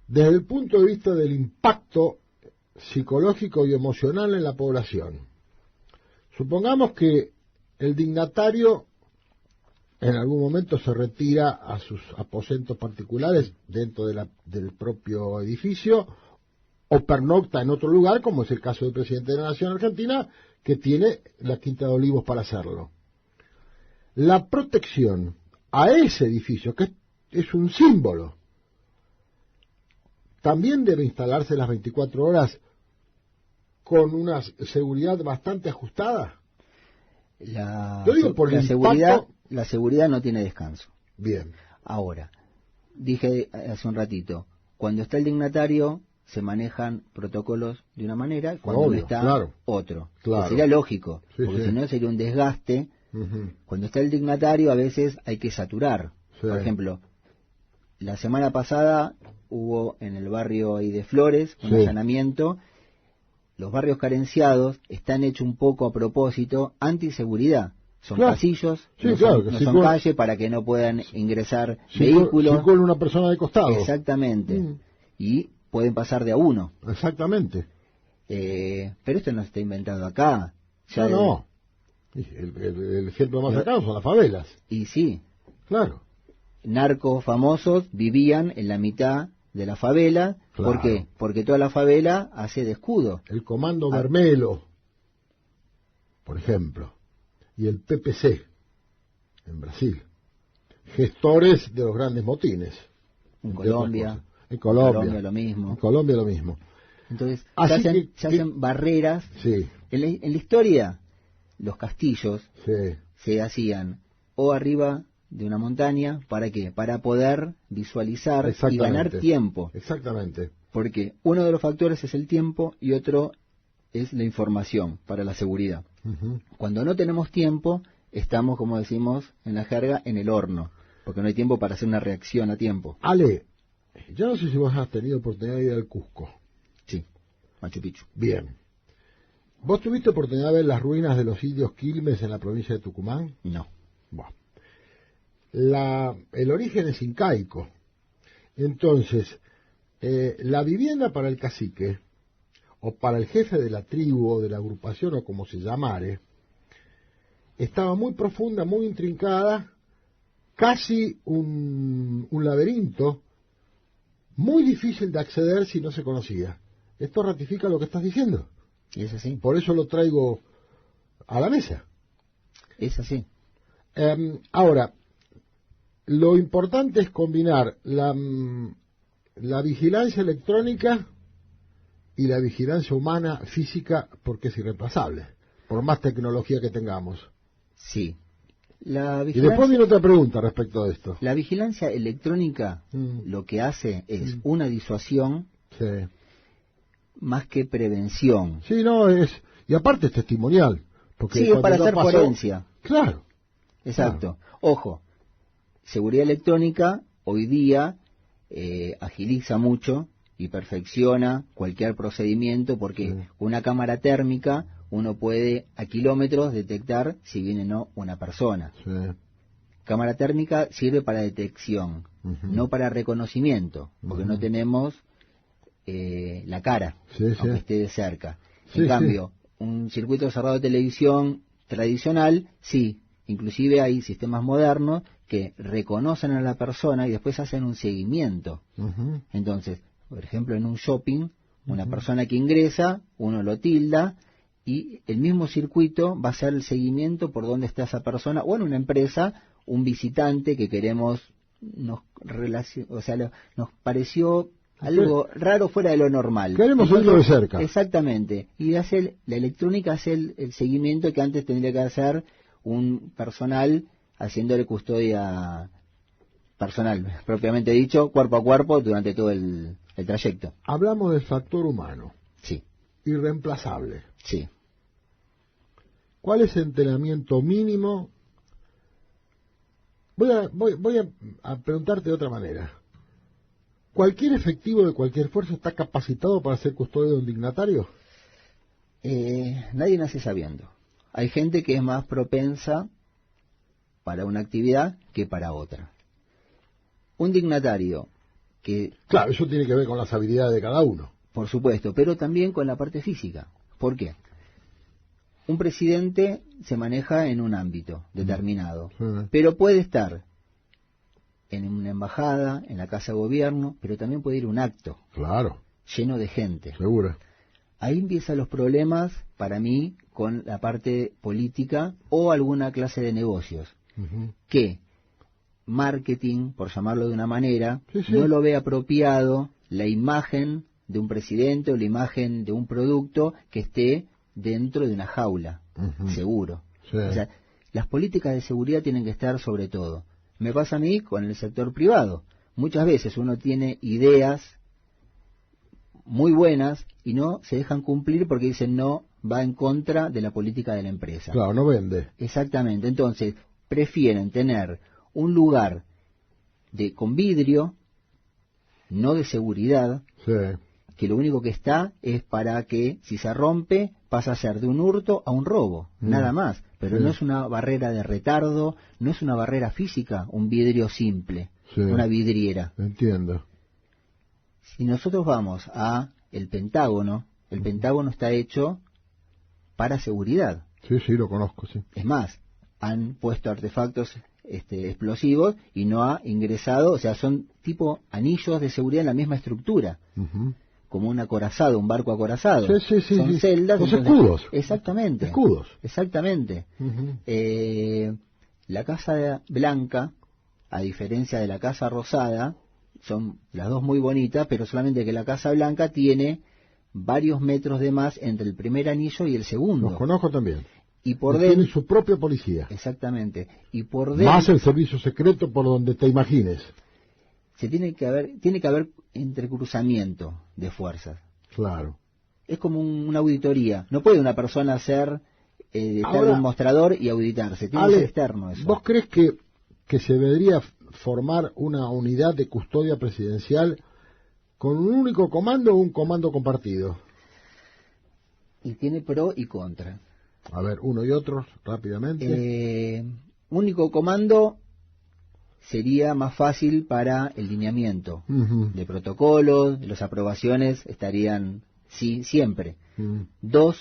[SPEAKER 2] Desde el punto de vista del impacto psicológico y emocional en la población, supongamos que el dignatario en algún momento se retira a sus aposentos particulares dentro del propio edificio, o pernocta en otro lugar, como es el caso del presidente de la Nación Argentina, que tiene la Quinta de Olivos para hacerlo. La protección a ese edificio, que es un símbolo, también debe instalarse las 24 horas con una seguridad bastante ajustada. Yo digo por el impacto.
[SPEAKER 3] La seguridad no tiene descanso.
[SPEAKER 2] Bien.
[SPEAKER 3] Ahora, dije hace un ratito, cuando está el dignatario se manejan protocolos de una manera, cuando
[SPEAKER 2] Obvio,
[SPEAKER 3] no está
[SPEAKER 2] claro,
[SPEAKER 3] otro.
[SPEAKER 2] claro.
[SPEAKER 3] Que sería lógico,
[SPEAKER 2] Sí,
[SPEAKER 3] porque
[SPEAKER 2] sí.
[SPEAKER 3] si no sería un desgaste.
[SPEAKER 2] Ujú.
[SPEAKER 3] Cuando está el dignatario a veces hay que saturar.
[SPEAKER 2] Sí.
[SPEAKER 3] Por ejemplo, la semana pasada hubo en el barrio ahí de Flores un
[SPEAKER 2] Sí.
[SPEAKER 3] allanamiento. Los barrios carenciados están hechos un poco a propósito antiseguridad. Son
[SPEAKER 2] Claro.
[SPEAKER 3] pasillos,
[SPEAKER 2] Sí,
[SPEAKER 3] no
[SPEAKER 2] claro,
[SPEAKER 3] son,
[SPEAKER 2] que
[SPEAKER 3] no
[SPEAKER 2] si
[SPEAKER 3] son
[SPEAKER 2] con-
[SPEAKER 3] calle para que no puedan ingresar
[SPEAKER 2] Si
[SPEAKER 3] vehículos.
[SPEAKER 2] con una persona de costado.
[SPEAKER 3] Exactamente.
[SPEAKER 2] Mm.
[SPEAKER 3] Y pueden pasar de a uno.
[SPEAKER 2] Exactamente.
[SPEAKER 3] Pero esto no está inventado acá. Ya
[SPEAKER 2] No. Y el ejemplo más
[SPEAKER 3] Pero-
[SPEAKER 2] cercano son las favelas.
[SPEAKER 3] Y sí,
[SPEAKER 2] Claro.
[SPEAKER 3] narcos famosos vivían en la mitad de la favela.
[SPEAKER 2] Claro.
[SPEAKER 3] ¿Por qué? Porque toda la favela hace de escudo.
[SPEAKER 2] El Comando Vermelo, por ejemplo, y el PPC en Brasil, gestores de los grandes motines.
[SPEAKER 3] En Colombia.
[SPEAKER 2] En Colombia
[SPEAKER 3] lo mismo.
[SPEAKER 2] En Colombia lo mismo.
[SPEAKER 3] Entonces,
[SPEAKER 2] Así
[SPEAKER 3] se hacen barreras.
[SPEAKER 2] Sí,
[SPEAKER 3] En la historia, los castillos
[SPEAKER 2] sí.
[SPEAKER 3] se hacían o arriba de una montaña, ¿para qué? Para poder visualizar y ganar tiempo.
[SPEAKER 2] Exactamente.
[SPEAKER 3] Porque uno de los factores es el tiempo y otro es la información para la seguridad.
[SPEAKER 2] Ujú.
[SPEAKER 3] Cuando no tenemos tiempo, estamos, como decimos en la jerga, en el horno, porque no hay tiempo para hacer una reacción a tiempo.
[SPEAKER 2] Ale, yo no sé si vos has tenido oportunidad de ir al Cusco.
[SPEAKER 3] Sí, Machu Picchu.
[SPEAKER 2] Bien. ¿Vos tuviste oportunidad de ver las ruinas de los indios Quilmes en la provincia de Tucumán?
[SPEAKER 3] No.
[SPEAKER 2] Bueno. El origen es incaico. Entonces, la vivienda para el cacique, o para el jefe de la tribu, o de la agrupación, o como se llamare, estaba muy profunda, muy intrincada, casi un laberinto, muy difícil de acceder si no se conocía. Esto ratifica lo que estás diciendo.
[SPEAKER 3] Y es así.
[SPEAKER 2] Por eso lo traigo a la mesa.
[SPEAKER 3] Es así.
[SPEAKER 2] Ahora, lo importante es combinar la vigilancia electrónica y la vigilancia humana física, porque es irreemplazable, por más tecnología que tengamos.
[SPEAKER 3] Sí.
[SPEAKER 2] Y después viene otra pregunta respecto a esto.
[SPEAKER 3] La vigilancia electrónica lo que hace es una disuasión
[SPEAKER 2] Sí.
[SPEAKER 3] más que prevención.
[SPEAKER 2] Sí, no, y aparte es testimonial. Porque
[SPEAKER 3] Sí, es para hacer forencia.
[SPEAKER 2] Claro.
[SPEAKER 3] Exacto. Ojo, seguridad electrónica hoy día agiliza mucho y perfecciona cualquier procedimiento porque una cámara térmica uno puede a kilómetros detectar si viene o no una persona.
[SPEAKER 2] Sí.
[SPEAKER 3] Cámara térmica sirve para detección, no para reconocimiento, porque no tenemos la cara, aunque esté de cerca. En cambio, un circuito cerrado de televisión tradicional, sí, inclusive hay sistemas modernos que reconocen a la persona y después hacen un seguimiento. Entonces, por ejemplo, en un shopping, una persona que ingresa, uno lo tilda y el mismo circuito va a hacer el seguimiento por dónde está esa persona, o en una empresa, un visitante que queremos, nos pareció algo raro fuera de lo normal.
[SPEAKER 2] Queremos oírlo de cerca.
[SPEAKER 3] Exactamente. Y la electrónica hace el seguimiento que antes tendría que hacer un personal haciéndole custodia personal, propiamente dicho, cuerpo a cuerpo, durante todo el trayecto.
[SPEAKER 2] Hablamos del factor humano.
[SPEAKER 3] Sí.
[SPEAKER 2] Irreemplazable.
[SPEAKER 3] Sí.
[SPEAKER 2] ¿Cuál es el entrenamiento mínimo? Voy a preguntarte de otra manera. ¿Cualquier efectivo de cualquier fuerza está capacitado para ser custodio de un dignatario?
[SPEAKER 3] Nadie nace sabiendo. Hay gente que es más propensa para una actividad que para otra. Un dignatario que...
[SPEAKER 2] Claro, eso tiene que ver con las habilidades de cada uno.
[SPEAKER 3] Por supuesto, pero también con la parte física. ¿Por qué? Un presidente se maneja en un ámbito determinado, pero puede estar en una embajada, en la casa de gobierno, pero también puede ir a un acto.
[SPEAKER 2] Claro.
[SPEAKER 3] Lleno de gente.
[SPEAKER 2] Seguro.
[SPEAKER 3] Ahí empiezan los problemas, para mí, con la parte política o alguna clase de negocios. Que marketing, por llamarlo de una manera, no lo ve apropiado la imagen de un presidente o la imagen de un producto que esté dentro de una jaula, seguro.
[SPEAKER 2] Sí.
[SPEAKER 3] O sea, las políticas de seguridad tienen que estar sobre todo. Me pasa a mí con el sector privado. Muchas veces uno tiene ideas muy buenas y no se dejan cumplir porque dicen no, va en contra de la política de la empresa.
[SPEAKER 2] Claro, no vende.
[SPEAKER 3] Exactamente. Entonces, prefieren tener un lugar con vidrio, no de seguridad, que lo único que está es para que, si se rompe, pasa a ser de un hurto a un robo, nada más. Pero no es una barrera de retardo, no es una barrera física, un vidrio simple, una vidriera.
[SPEAKER 2] Entiendo.
[SPEAKER 3] Si nosotros vamos a el Pentágono está hecho para seguridad.
[SPEAKER 2] Sí, lo conozco, sí.
[SPEAKER 3] Es más, han puesto artefactos explosivos y no ha ingresado, o sea, son tipo anillos de seguridad en la misma estructura, como un acorazado, un barco acorazado.
[SPEAKER 2] Sí,
[SPEAKER 3] son celdas.
[SPEAKER 2] Los escudos.
[SPEAKER 3] Exactamente.
[SPEAKER 2] Escudos.
[SPEAKER 3] Exactamente. La Casa Blanca, a diferencia de la Casa Rosada, son las dos muy bonitas, pero solamente que la Casa Blanca tiene varios metros de más entre el primer anillo y el segundo.
[SPEAKER 2] Los conozco también.
[SPEAKER 3] Y por dentro
[SPEAKER 2] tiene su propia policía.
[SPEAKER 3] Exactamente. Y por dentro
[SPEAKER 2] más el servicio secreto por donde te imagines.
[SPEAKER 3] tiene que haber entrecruzamiento de fuerzas.
[SPEAKER 2] Claro.
[SPEAKER 3] Es como una auditoría. No puede una persona hacer estar en un mostrador y auditarse. Tiene que ser externo eso.
[SPEAKER 2] ¿Vos crees que se debería formar una unidad de custodia presidencial con un único comando o un comando compartido?
[SPEAKER 3] Y tiene pro y contra.
[SPEAKER 2] A ver, uno y otros, rápidamente.
[SPEAKER 3] Único comando sería más fácil para el lineamiento de protocolos, las aprobaciones estarían siempre. Dos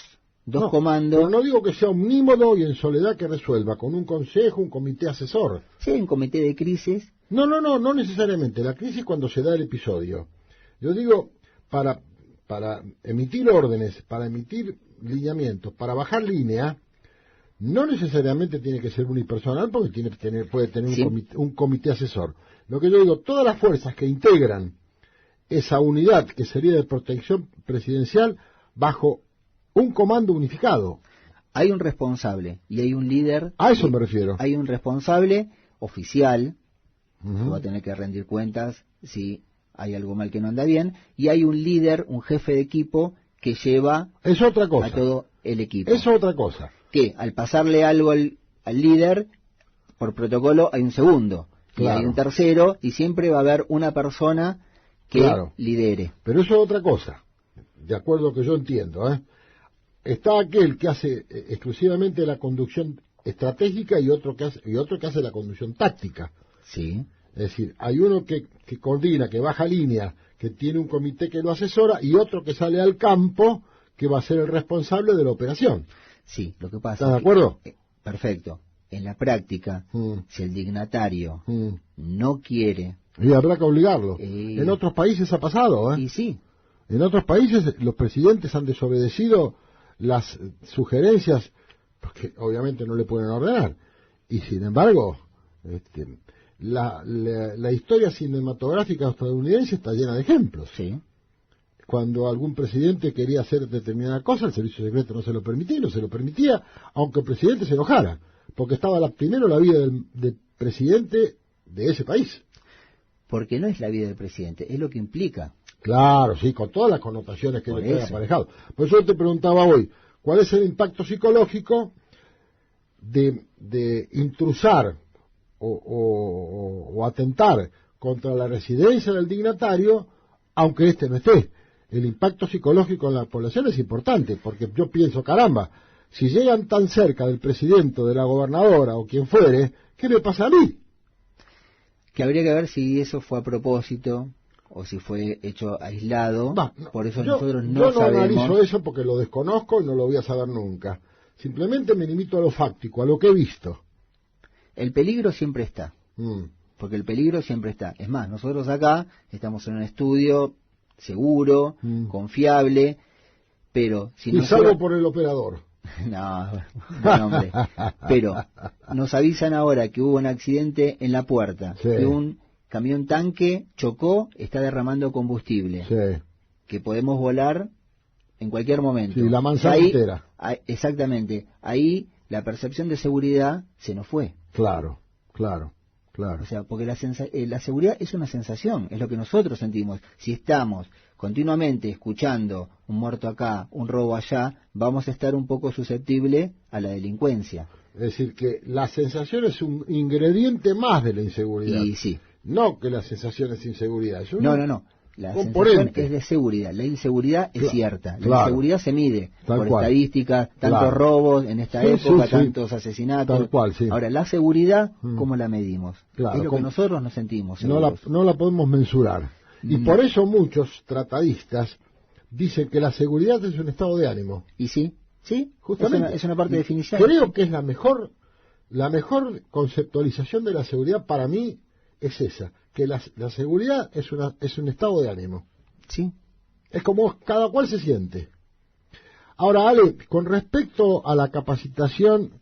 [SPEAKER 3] comandos.
[SPEAKER 2] Pero no digo que sea omnímodo y en soledad que resuelva, con un consejo, un comité asesor.
[SPEAKER 3] Sí, un comité de crisis.
[SPEAKER 2] No necesariamente. La crisis cuando se da el episodio. Yo digo, para emitir órdenes, para emitir lineamientos, para bajar línea, no necesariamente tiene que ser unipersonal porque puede tener un comité asesor. Lo que yo digo, todas las fuerzas que integran esa unidad que sería de protección presidencial bajo un comando unificado.
[SPEAKER 3] Hay un responsable y hay un líder.
[SPEAKER 2] A eso me refiero.
[SPEAKER 3] Hay un responsable oficial que va a tener que rendir cuentas si hay algo mal que no anda bien, y hay un líder, un jefe de equipo que lleva
[SPEAKER 2] es otra cosa.
[SPEAKER 3] A todo el equipo.
[SPEAKER 2] Es otra cosa.
[SPEAKER 3] Que al pasarle algo al líder, por protocolo hay un segundo,
[SPEAKER 2] claro.
[SPEAKER 3] Y hay un tercero, y siempre va a haber una persona que lidere.
[SPEAKER 2] Pero eso es otra cosa, de acuerdo a lo que yo entiendo. Está aquel que hace exclusivamente la conducción estratégica y otro que hace la conducción táctica.
[SPEAKER 3] Sí.
[SPEAKER 2] Es decir, hay uno que coordina, que baja línea, que tiene un comité que lo asesora, y otro que sale al campo, que va a ser el responsable de la operación.
[SPEAKER 3] Sí, lo que pasa.
[SPEAKER 2] ¿Estás de acuerdo?
[SPEAKER 3] Perfecto. En la práctica, si el dignatario no quiere...
[SPEAKER 2] Y habrá que obligarlo. En otros países ha pasado,
[SPEAKER 3] Y sí.
[SPEAKER 2] En otros países los presidentes han desobedecido las sugerencias, porque obviamente no le pueden ordenar. Y sin embargo... La historia cinematográfica estadounidense está llena de ejemplos.
[SPEAKER 3] Sí.
[SPEAKER 2] Cuando algún presidente quería hacer determinada cosa, el servicio secreto no se lo permitía, aunque el presidente se enojara, porque estaba primero la vida del presidente de ese país.
[SPEAKER 3] Porque no es la vida del presidente, es lo que implica.
[SPEAKER 2] Claro, sí, con todas las connotaciones que le trae aparejado. Por eso te preguntaba hoy, ¿cuál es el impacto psicológico de intrusar o atentar contra la residencia del dignatario, aunque éste no esté? El impacto psicológico en la población es importante, porque yo pienso, caramba, si llegan tan cerca del presidente, de la gobernadora o quien fuere, ¿qué me pasa a mí?
[SPEAKER 3] Que habría que ver si eso fue a propósito o si fue hecho aislado. Por eso nosotros no sabemos. Yo no
[SPEAKER 2] analizo eso porque lo desconozco y no lo voy a saber nunca. Simplemente me limito a lo fáctico, a lo que he visto.
[SPEAKER 3] El peligro siempre está, porque el peligro siempre está. Es más, nosotros acá estamos en un estudio seguro, confiable, pero si
[SPEAKER 2] y salvo por el operador.
[SPEAKER 3] No, hombre. Pero nos avisan ahora que hubo un accidente en la puerta, que un camión tanque chocó, está derramando combustible, que podemos volar en cualquier momento.
[SPEAKER 2] Sí, la manzana entera.
[SPEAKER 3] Exactamente. Ahí la percepción de seguridad se nos fue.
[SPEAKER 2] Claro.
[SPEAKER 3] O sea, porque la seguridad es una sensación, es lo que nosotros sentimos. Si estamos continuamente escuchando un muerto acá, un robo allá, vamos a estar un poco susceptibles a la delincuencia.
[SPEAKER 2] Es decir, que la sensación es un ingrediente más de la inseguridad.
[SPEAKER 3] Y sí.
[SPEAKER 2] No que la sensación es inseguridad.
[SPEAKER 3] No. La sensación es de seguridad. La inseguridad es cierta. La inseguridad se mide por estadísticas, tantos robos en esta época, tantos asesinatos.
[SPEAKER 2] Tal cual,
[SPEAKER 3] Ahora, la seguridad, ¿cómo la medimos? Es lo que nosotros nos sentimos.
[SPEAKER 2] No la podemos mensurar. Y por eso muchos tratadistas dicen que la seguridad es un estado de ánimo.
[SPEAKER 3] Y sí, justamente. Es una parte de definición.
[SPEAKER 2] Creo que es la mejor La mejor conceptualización de la seguridad para mí es esa, que la seguridad es un estado de ánimo.
[SPEAKER 3] Sí.
[SPEAKER 2] Es como cada cual se siente. Ahora, Ale, con respecto a la capacitación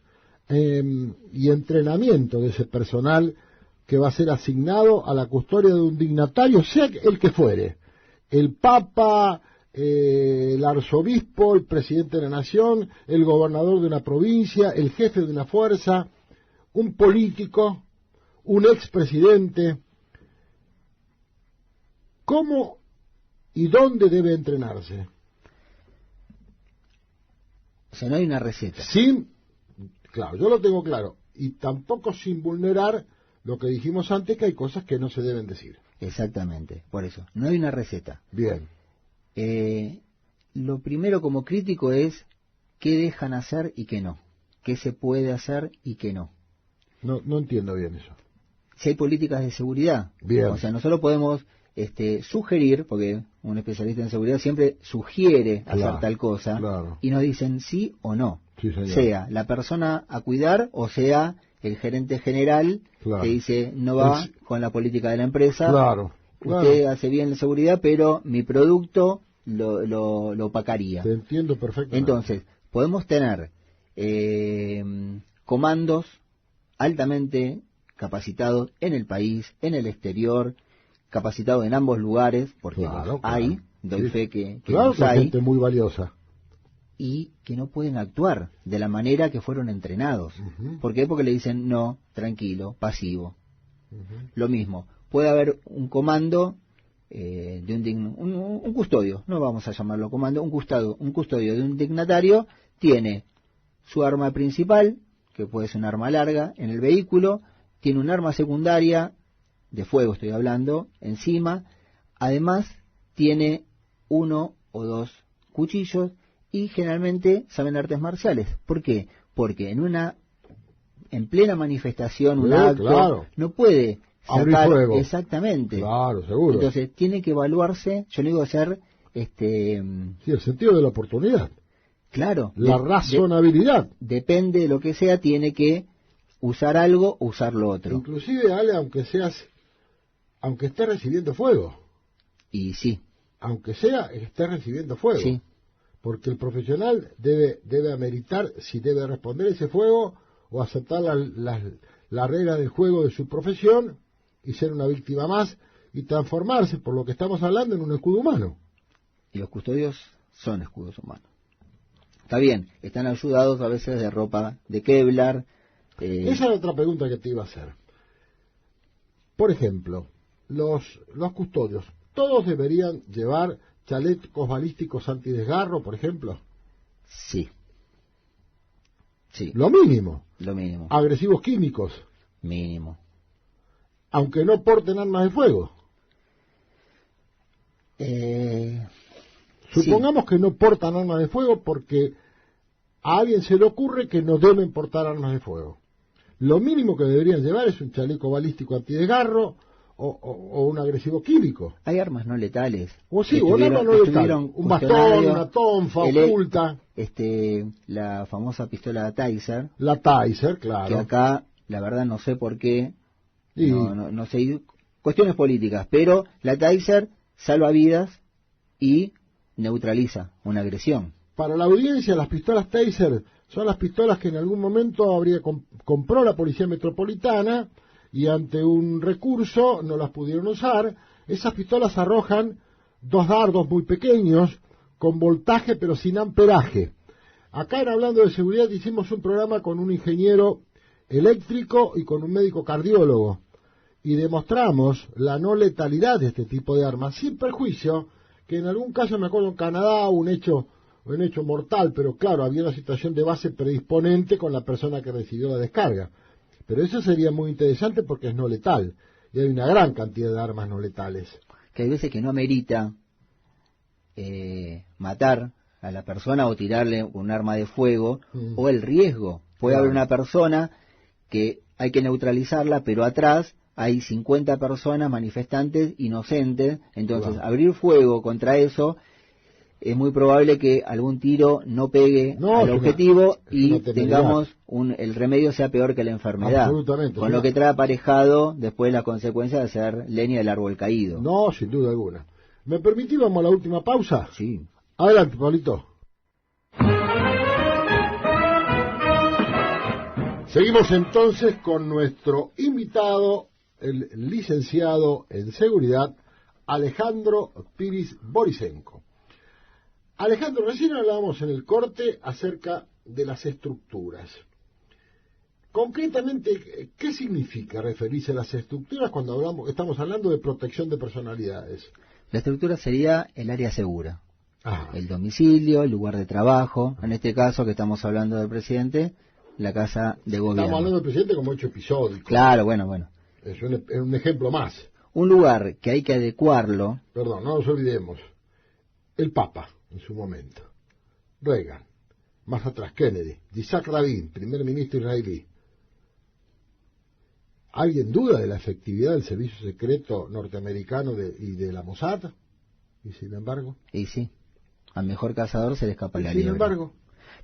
[SPEAKER 2] y entrenamiento de ese personal que va a ser asignado a la custodia de un dignatario, sea el que fuere, el Papa, el arzobispo, el presidente de la nación, el gobernador de una provincia, el jefe de una fuerza, un político, un expresidente, ¿cómo y dónde debe entrenarse?
[SPEAKER 3] O sea, no hay una receta.
[SPEAKER 2] Claro, yo lo tengo claro, y tampoco sin vulnerar lo que dijimos antes, que hay cosas que no se deben decir.
[SPEAKER 3] Exactamente, por eso, no hay una receta.
[SPEAKER 2] Bien.
[SPEAKER 3] Lo primero como crítico es qué dejan hacer y qué no, qué se puede hacer y qué no.
[SPEAKER 2] No entiendo bien eso.
[SPEAKER 3] Si hay políticas de seguridad,
[SPEAKER 2] bien.
[SPEAKER 3] O sea, nosotros podemos sugerir, porque un especialista en seguridad siempre sugiere hacer tal cosa, y nos dicen sí o no,
[SPEAKER 2] sí,
[SPEAKER 3] sea la persona a cuidar o sea el gerente general que dice no va con la política de la empresa, usted hace bien la seguridad, pero mi producto lo opacaría.
[SPEAKER 2] Te entiendo perfectamente.
[SPEAKER 3] Entonces, podemos tener comandos altamente capacitados en el país, en el exterior, capacitados en ambos lugares, porque hay, doy fe que los hay,
[SPEAKER 2] gente muy valiosa.
[SPEAKER 3] Y que no pueden actuar de la manera que fueron entrenados. ¿Por qué? Porque le dicen no, tranquilo, pasivo. Lo mismo, puede haber un comando de un custodio, no vamos a llamarlo comando, un custodio de un dignatario, tiene su arma principal, que puede ser un arma larga, en el vehículo, tiene un arma secundaria, de fuego estoy hablando, encima, además tiene 1 o 2 cuchillos y generalmente saben artes marciales. ¿Por qué? Porque en plena manifestación, un acto, no puede
[SPEAKER 2] sacar fuego.
[SPEAKER 3] Exactamente.
[SPEAKER 2] Claro, seguro.
[SPEAKER 3] Entonces tiene que evaluarse, yo le digo hacer
[SPEAKER 2] sí, el sentido de la oportunidad.
[SPEAKER 3] Claro.
[SPEAKER 2] La razonabilidad.
[SPEAKER 3] Depende de lo que sea, tiene que usar algo o usar lo otro.
[SPEAKER 2] Inclusive, Ale, aunque esté recibiendo fuego.
[SPEAKER 3] Y sí.
[SPEAKER 2] Aunque esté recibiendo fuego.
[SPEAKER 3] Sí.
[SPEAKER 2] Porque el profesional debe ameritar si debe responder ese fuego o aceptar la regla del juego de su profesión y ser una víctima más y transformarse, por lo que estamos hablando, en un escudo humano.
[SPEAKER 3] Y los custodios son escudos humanos. Está bien, están ayudados a veces de ropa de Kevlar.
[SPEAKER 2] Esa es otra pregunta que te iba a hacer. Por ejemplo, los custodios, ¿todos deberían llevar chalecos balísticos antidesgarro, por ejemplo?
[SPEAKER 3] Sí.
[SPEAKER 2] Lo mínimo. Agresivos químicos.
[SPEAKER 3] Mínimo.
[SPEAKER 2] Aunque no porten armas de fuego. Supongamos que no portan armas de fuego porque a alguien se le ocurre que no deben portar armas de fuego. Lo mínimo que deberían llevar es un chaleco balístico antidesgarro o un agresivo químico.
[SPEAKER 3] Hay armas no letales.
[SPEAKER 2] Un arma no letal. Un bastón, una tonfa oculta.
[SPEAKER 3] La famosa pistola Taser.
[SPEAKER 2] La Taser, claro.
[SPEAKER 3] Que acá, la verdad, no sé por qué. No sé. Cuestiones políticas. Pero la Taser salva vidas y neutraliza una agresión.
[SPEAKER 2] Para la audiencia, las pistolas Taser son las pistolas que en algún momento compró la Policía Metropolitana y ante un recurso no las pudieron usar. Esas pistolas arrojan 2 dardos muy pequeños, con voltaje pero sin amperaje. Acá en Hablando de Seguridad hicimos un programa con un ingeniero eléctrico y con un médico cardiólogo, y demostramos la no letalidad de este tipo de armas, sin perjuicio que en algún caso, me acuerdo en Canadá, un hecho mortal, pero claro, había una situación de base predisponente con la persona que recibió la descarga. Pero eso sería muy interesante porque es no letal, y hay una gran cantidad de armas no letales.
[SPEAKER 3] Que hay veces que no amerita matar a la persona o tirarle un arma de fuego, o el riesgo. Puede haber una persona que hay que neutralizarla, pero atrás hay 50 personas manifestantes inocentes, entonces abrir fuego contra eso es muy probable que algún tiro no pegue al objetivo y tengamos el remedio sea peor que la enfermedad.
[SPEAKER 2] Absolutamente.
[SPEAKER 3] Con lo que trae aparejado después la consecuencia de ser leña del árbol caído.
[SPEAKER 2] No, sin duda alguna. ¿Me permitís, vamos a la última pausa?
[SPEAKER 3] Sí.
[SPEAKER 2] Adelante, Pablito. Seguimos entonces con nuestro invitado, el licenciado en seguridad, Alejandro Piris Borisenko. Alejandro, recién hablábamos en el corte acerca de las estructuras. Concretamente, ¿qué significa referirse a las estructuras cuando estamos hablando de protección de personalidades?
[SPEAKER 3] La estructura sería el área segura.
[SPEAKER 2] Ah.
[SPEAKER 3] El domicilio, el lugar de trabajo, en este caso que estamos hablando del presidente, la casa de gobierno.
[SPEAKER 2] Estamos hablando del presidente como hecho episódico.
[SPEAKER 3] Claro, bueno.
[SPEAKER 2] Es un ejemplo más.
[SPEAKER 3] Un lugar que hay que adecuarlo.
[SPEAKER 2] Perdón, no nos olvidemos. El Papa, en su momento. Reagan. Más atrás, Kennedy. Yitzhak Rabin, primer ministro israelí. ¿Alguien duda de la efectividad del servicio secreto norteamericano y de la Mossad? Y sin embargo.
[SPEAKER 3] Y sí, al mejor cazador se le escapa la liebre.
[SPEAKER 2] Sin embargo.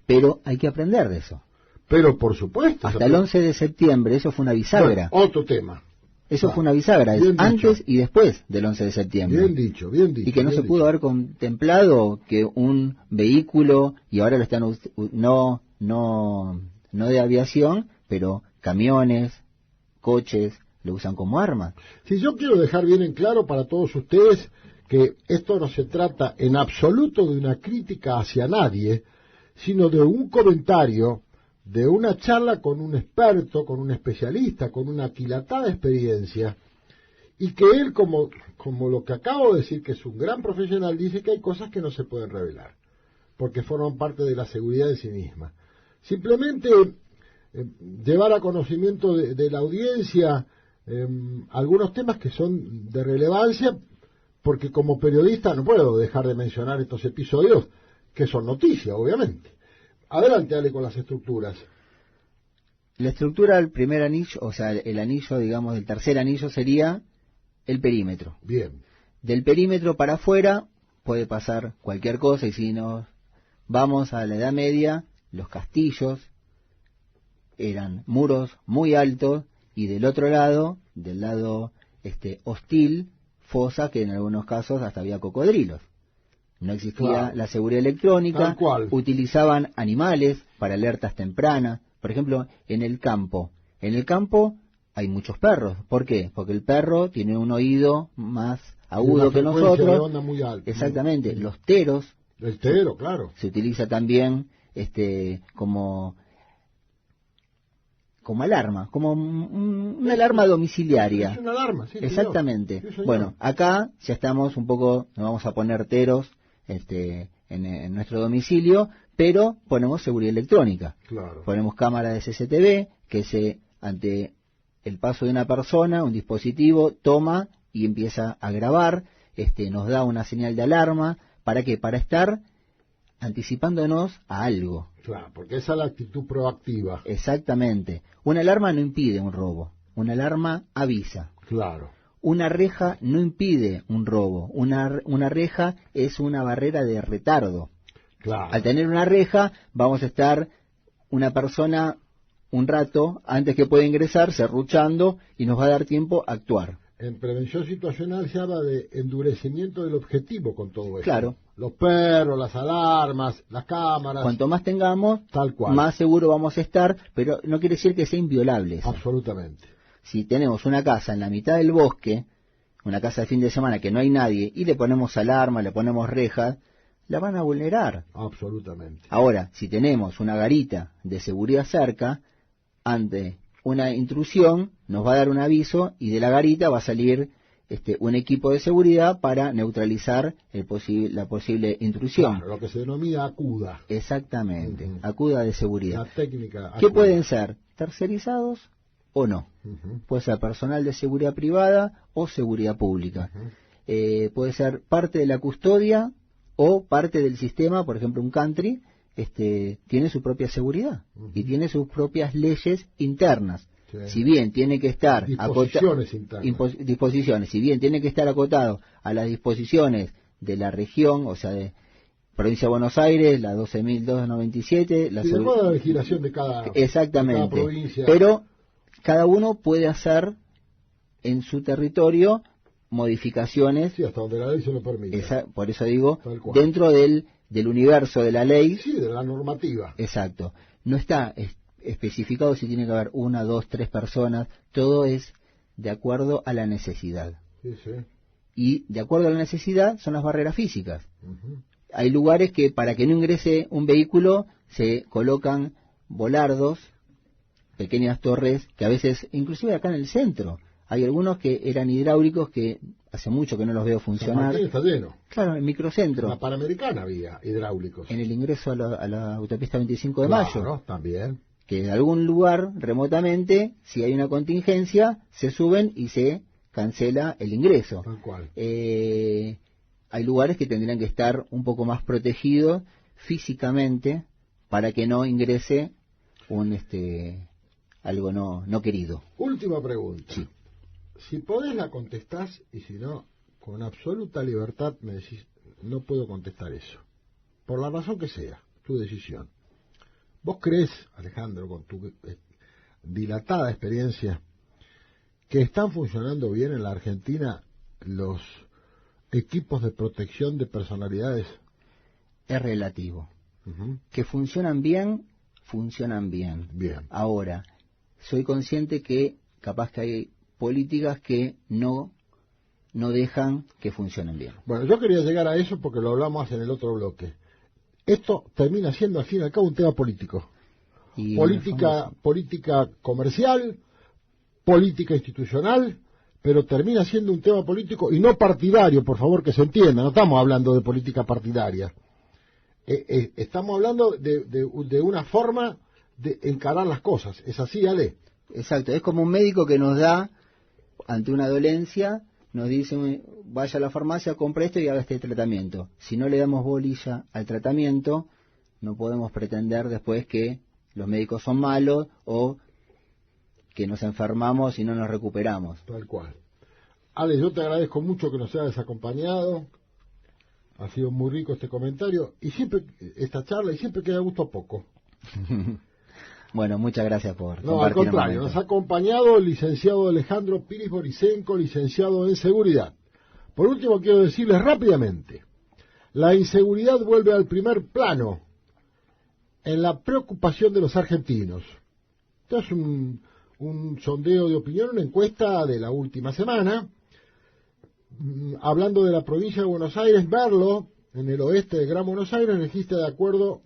[SPEAKER 3] Pero hay que aprender de eso.
[SPEAKER 2] Pero por supuesto.
[SPEAKER 3] Hasta el 11 de septiembre, eso fue una bisagra.
[SPEAKER 2] Bueno, otro tema.
[SPEAKER 3] Eso fue una bisagra, es antes y después del 11 de septiembre.
[SPEAKER 2] Bien dicho, bien dicho.
[SPEAKER 3] Y que no se pudo haber contemplado que un vehículo, y ahora lo están, no de aviación, pero camiones, coches, lo usan como arma.
[SPEAKER 2] Si yo quiero dejar bien en claro para todos ustedes que esto no se trata en absoluto de una crítica hacia nadie, sino de un comentario, de una charla con un experto, con un especialista, con una aquilatada experiencia, y que él, como lo que acabo de decir, que es un gran profesional, dice que hay cosas que no se pueden revelar, porque forman parte de la seguridad en sí misma. Simplemente llevar a conocimiento de la audiencia algunos temas que son de relevancia, porque como periodista no puedo dejar de mencionar estos episodios, que son noticias, obviamente. Adelante, dale con las estructuras.
[SPEAKER 3] La estructura del primer anillo, o sea, el anillo, digamos, del tercer anillo sería el perímetro.
[SPEAKER 2] Bien.
[SPEAKER 3] Del perímetro para afuera puede pasar cualquier cosa, y si nos vamos a la Edad Media, los castillos eran muros muy altos, y del otro lado, del lado hostil, fosa que en algunos casos hasta había cocodrilos. No existía la seguridad electrónica, utilizaban animales para alertas tempranas. Por ejemplo, en el campo hay muchos perros. ¿Por qué? Porque el perro tiene un oído más agudo que nosotros.
[SPEAKER 2] De onda muy alta.
[SPEAKER 3] Exactamente. Los teros.
[SPEAKER 2] El tero, claro.
[SPEAKER 3] Se utiliza también como alarma, como una alarma domiciliaria.
[SPEAKER 2] Es una alarma, sí.
[SPEAKER 3] Exactamente.
[SPEAKER 2] Sí,
[SPEAKER 3] bueno, acá ya estamos un poco, nos vamos a poner teros en nuestro domicilio, pero ponemos seguridad electrónica.
[SPEAKER 2] Claro.
[SPEAKER 3] Ponemos cámara de CCTV, que ante el paso de una persona, un dispositivo toma y empieza a grabar, nos da una señal de alarma. ¿Para qué? Para estar anticipándonos a algo.
[SPEAKER 2] Claro, porque esa es la actitud proactiva.
[SPEAKER 3] Exactamente. Una alarma no impide un robo, una alarma avisa.
[SPEAKER 2] Claro.
[SPEAKER 3] Una reja no impide un robo, una reja es una barrera de retardo.
[SPEAKER 2] Claro.
[SPEAKER 3] Al tener una reja, vamos a estar una persona un rato antes que pueda ingresar, serruchando, y nos va a dar tiempo a actuar.
[SPEAKER 2] En prevención situacional se habla de endurecimiento del objetivo con todo eso.
[SPEAKER 3] Claro.
[SPEAKER 2] Los perros, las alarmas, las cámaras.
[SPEAKER 3] Cuanto más tengamos,
[SPEAKER 2] tal cual,
[SPEAKER 3] más seguro vamos a estar, pero no quiere decir que sea inviolable eso.
[SPEAKER 2] Absolutamente.
[SPEAKER 3] Si tenemos una casa en la mitad del bosque, una casa de fin de semana que no hay nadie, y le ponemos alarma, le ponemos rejas, la van a vulnerar.
[SPEAKER 2] Absolutamente.
[SPEAKER 3] Ahora, si tenemos una garita de seguridad cerca, ante una intrusión nos va a dar un aviso, y de la garita va a salir un equipo de seguridad para neutralizar la posible intrusión.
[SPEAKER 2] Claro, lo que se denomina acuda.
[SPEAKER 3] Exactamente, acuda de seguridad.
[SPEAKER 2] La técnica acuda.
[SPEAKER 3] ¿Qué pueden ser? ¿Tercerizados o no? Puede ser personal de seguridad privada o seguridad pública. Puede ser parte de la custodia o parte del sistema. Por ejemplo, un country tiene su propia seguridad y tiene sus propias leyes internas. Sí. Si bien tiene que estar disposiciones, si bien tiene que estar acotado a las disposiciones de la región, o sea, Provincia de Buenos Aires, la 12.297, la
[SPEAKER 2] y después de la legislación de cada,
[SPEAKER 3] exactamente,
[SPEAKER 2] de cada provincia.
[SPEAKER 3] Pero cada uno puede hacer en su territorio modificaciones.
[SPEAKER 2] Sí, hasta donde la ley se lo permite.
[SPEAKER 3] Por eso digo, dentro del universo de la ley.
[SPEAKER 2] Sí, de la normativa.
[SPEAKER 3] Exacto. No está especificado si tiene que haber 1, 2, 3 personas. Todo es de acuerdo a la necesidad.
[SPEAKER 2] Sí, sí.
[SPEAKER 3] Y de acuerdo a la necesidad son las barreras físicas. Hay lugares que para que no ingrese un vehículo se colocan volardos, pequeñas torres, que a veces, inclusive acá en el centro, hay algunos que eran hidráulicos que hace mucho que no los veo funcionar.
[SPEAKER 2] San Martín está lleno.
[SPEAKER 3] Claro, en microcentro.
[SPEAKER 2] En la Panamericana había hidráulicos.
[SPEAKER 3] En el ingreso a la autopista 25 de Mayo.
[SPEAKER 2] Claro, también.
[SPEAKER 3] Que de algún lugar, remotamente, si hay una contingencia, se suben y se cancela el ingreso.
[SPEAKER 2] Tal cual.
[SPEAKER 3] Hay lugares que tendrían que estar un poco más protegidos físicamente para que no ingrese algo no querido.
[SPEAKER 2] Última pregunta.
[SPEAKER 3] Sí.
[SPEAKER 2] Si podés la contestás y si no, con absoluta libertad me decís, no puedo contestar eso. Por la razón que sea, tu decisión. ¿Vos crees, Alejandro, con tu dilatada experiencia, que están funcionando bien en la Argentina los equipos de protección de personalidades?
[SPEAKER 3] Es relativo. Que funcionan bien, funcionan bien.
[SPEAKER 2] Bien.
[SPEAKER 3] Ahora, soy consciente que capaz que hay políticas que no dejan que funcionen bien.
[SPEAKER 2] Bueno, yo quería llegar a eso porque lo hablamos en el otro bloque. Esto termina siendo, al fin y al cabo, un tema político.
[SPEAKER 3] Y
[SPEAKER 2] política comercial, política institucional, pero termina siendo un tema político y no partidario, por favor, que se entienda. No estamos hablando de política partidaria. Estamos hablando de una forma de encarar las cosas. ¿Es así, Ale?
[SPEAKER 3] Exacto. Es como un médico que nos da, ante una dolencia, nos dice, vaya a la farmacia, compre esto y haga este tratamiento. Si no le damos bolilla al tratamiento, no podemos pretender después que los médicos son malos o que nos enfermamos y no nos recuperamos.
[SPEAKER 2] Tal cual. Ale, yo te agradezco mucho que nos hayas acompañado. Ha sido muy rico este comentario y siempre esta charla y siempre queda gusto a poco.
[SPEAKER 3] Bueno, muchas gracias por
[SPEAKER 2] compartir. No, al contrario, nos ha acompañado el licenciado Alejandro Piris Borisenko, licenciado en Seguridad. Por último, quiero decirles rápidamente, la inseguridad vuelve al primer plano en la preocupación de los argentinos. Esto es un sondeo de opinión, una encuesta de la última semana, hablando de la provincia de Buenos Aires. Merlo, en el oeste de Gran Buenos Aires, registra, de acuerdo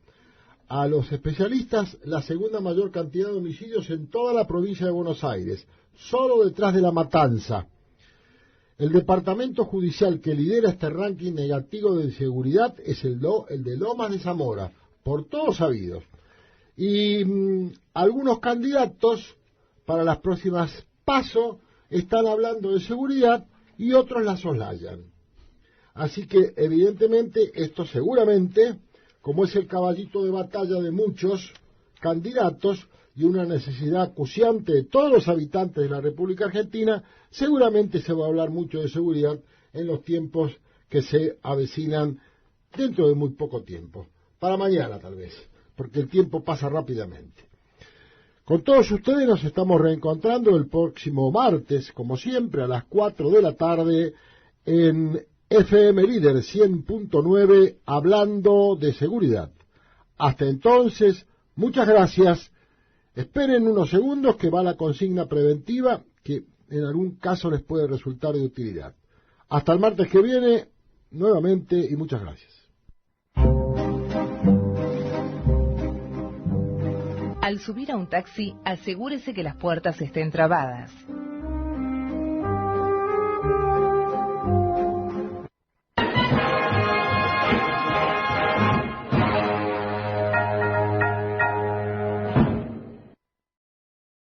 [SPEAKER 2] a los especialistas, la segunda mayor cantidad de homicidios en toda la provincia de Buenos Aires, solo detrás de La Matanza. El departamento judicial que lidera este ranking negativo de inseguridad es el de Lomas de Zamora, por todos sabidos. Y algunos candidatos para las próximas PASO están hablando de seguridad y otros la soslayan. Así que, evidentemente, esto seguramente, como es el caballito de batalla de muchos candidatos y una necesidad acuciante de todos los habitantes de la República Argentina, seguramente se va a hablar mucho de seguridad en los tiempos que se avecinan dentro de muy poco tiempo. Para mañana, tal vez, porque el tiempo pasa rápidamente. Con todos ustedes nos estamos reencontrando el próximo martes, como siempre, a las 4 de la tarde, en FM Líder 100.9, hablando de seguridad. Hasta entonces, muchas gracias. Esperen unos segundos que va la consigna preventiva, que en algún caso les puede resultar de utilidad. Hasta el martes que viene, nuevamente, y muchas gracias.
[SPEAKER 1] Al subir a un taxi, asegúrese que las puertas estén trabadas.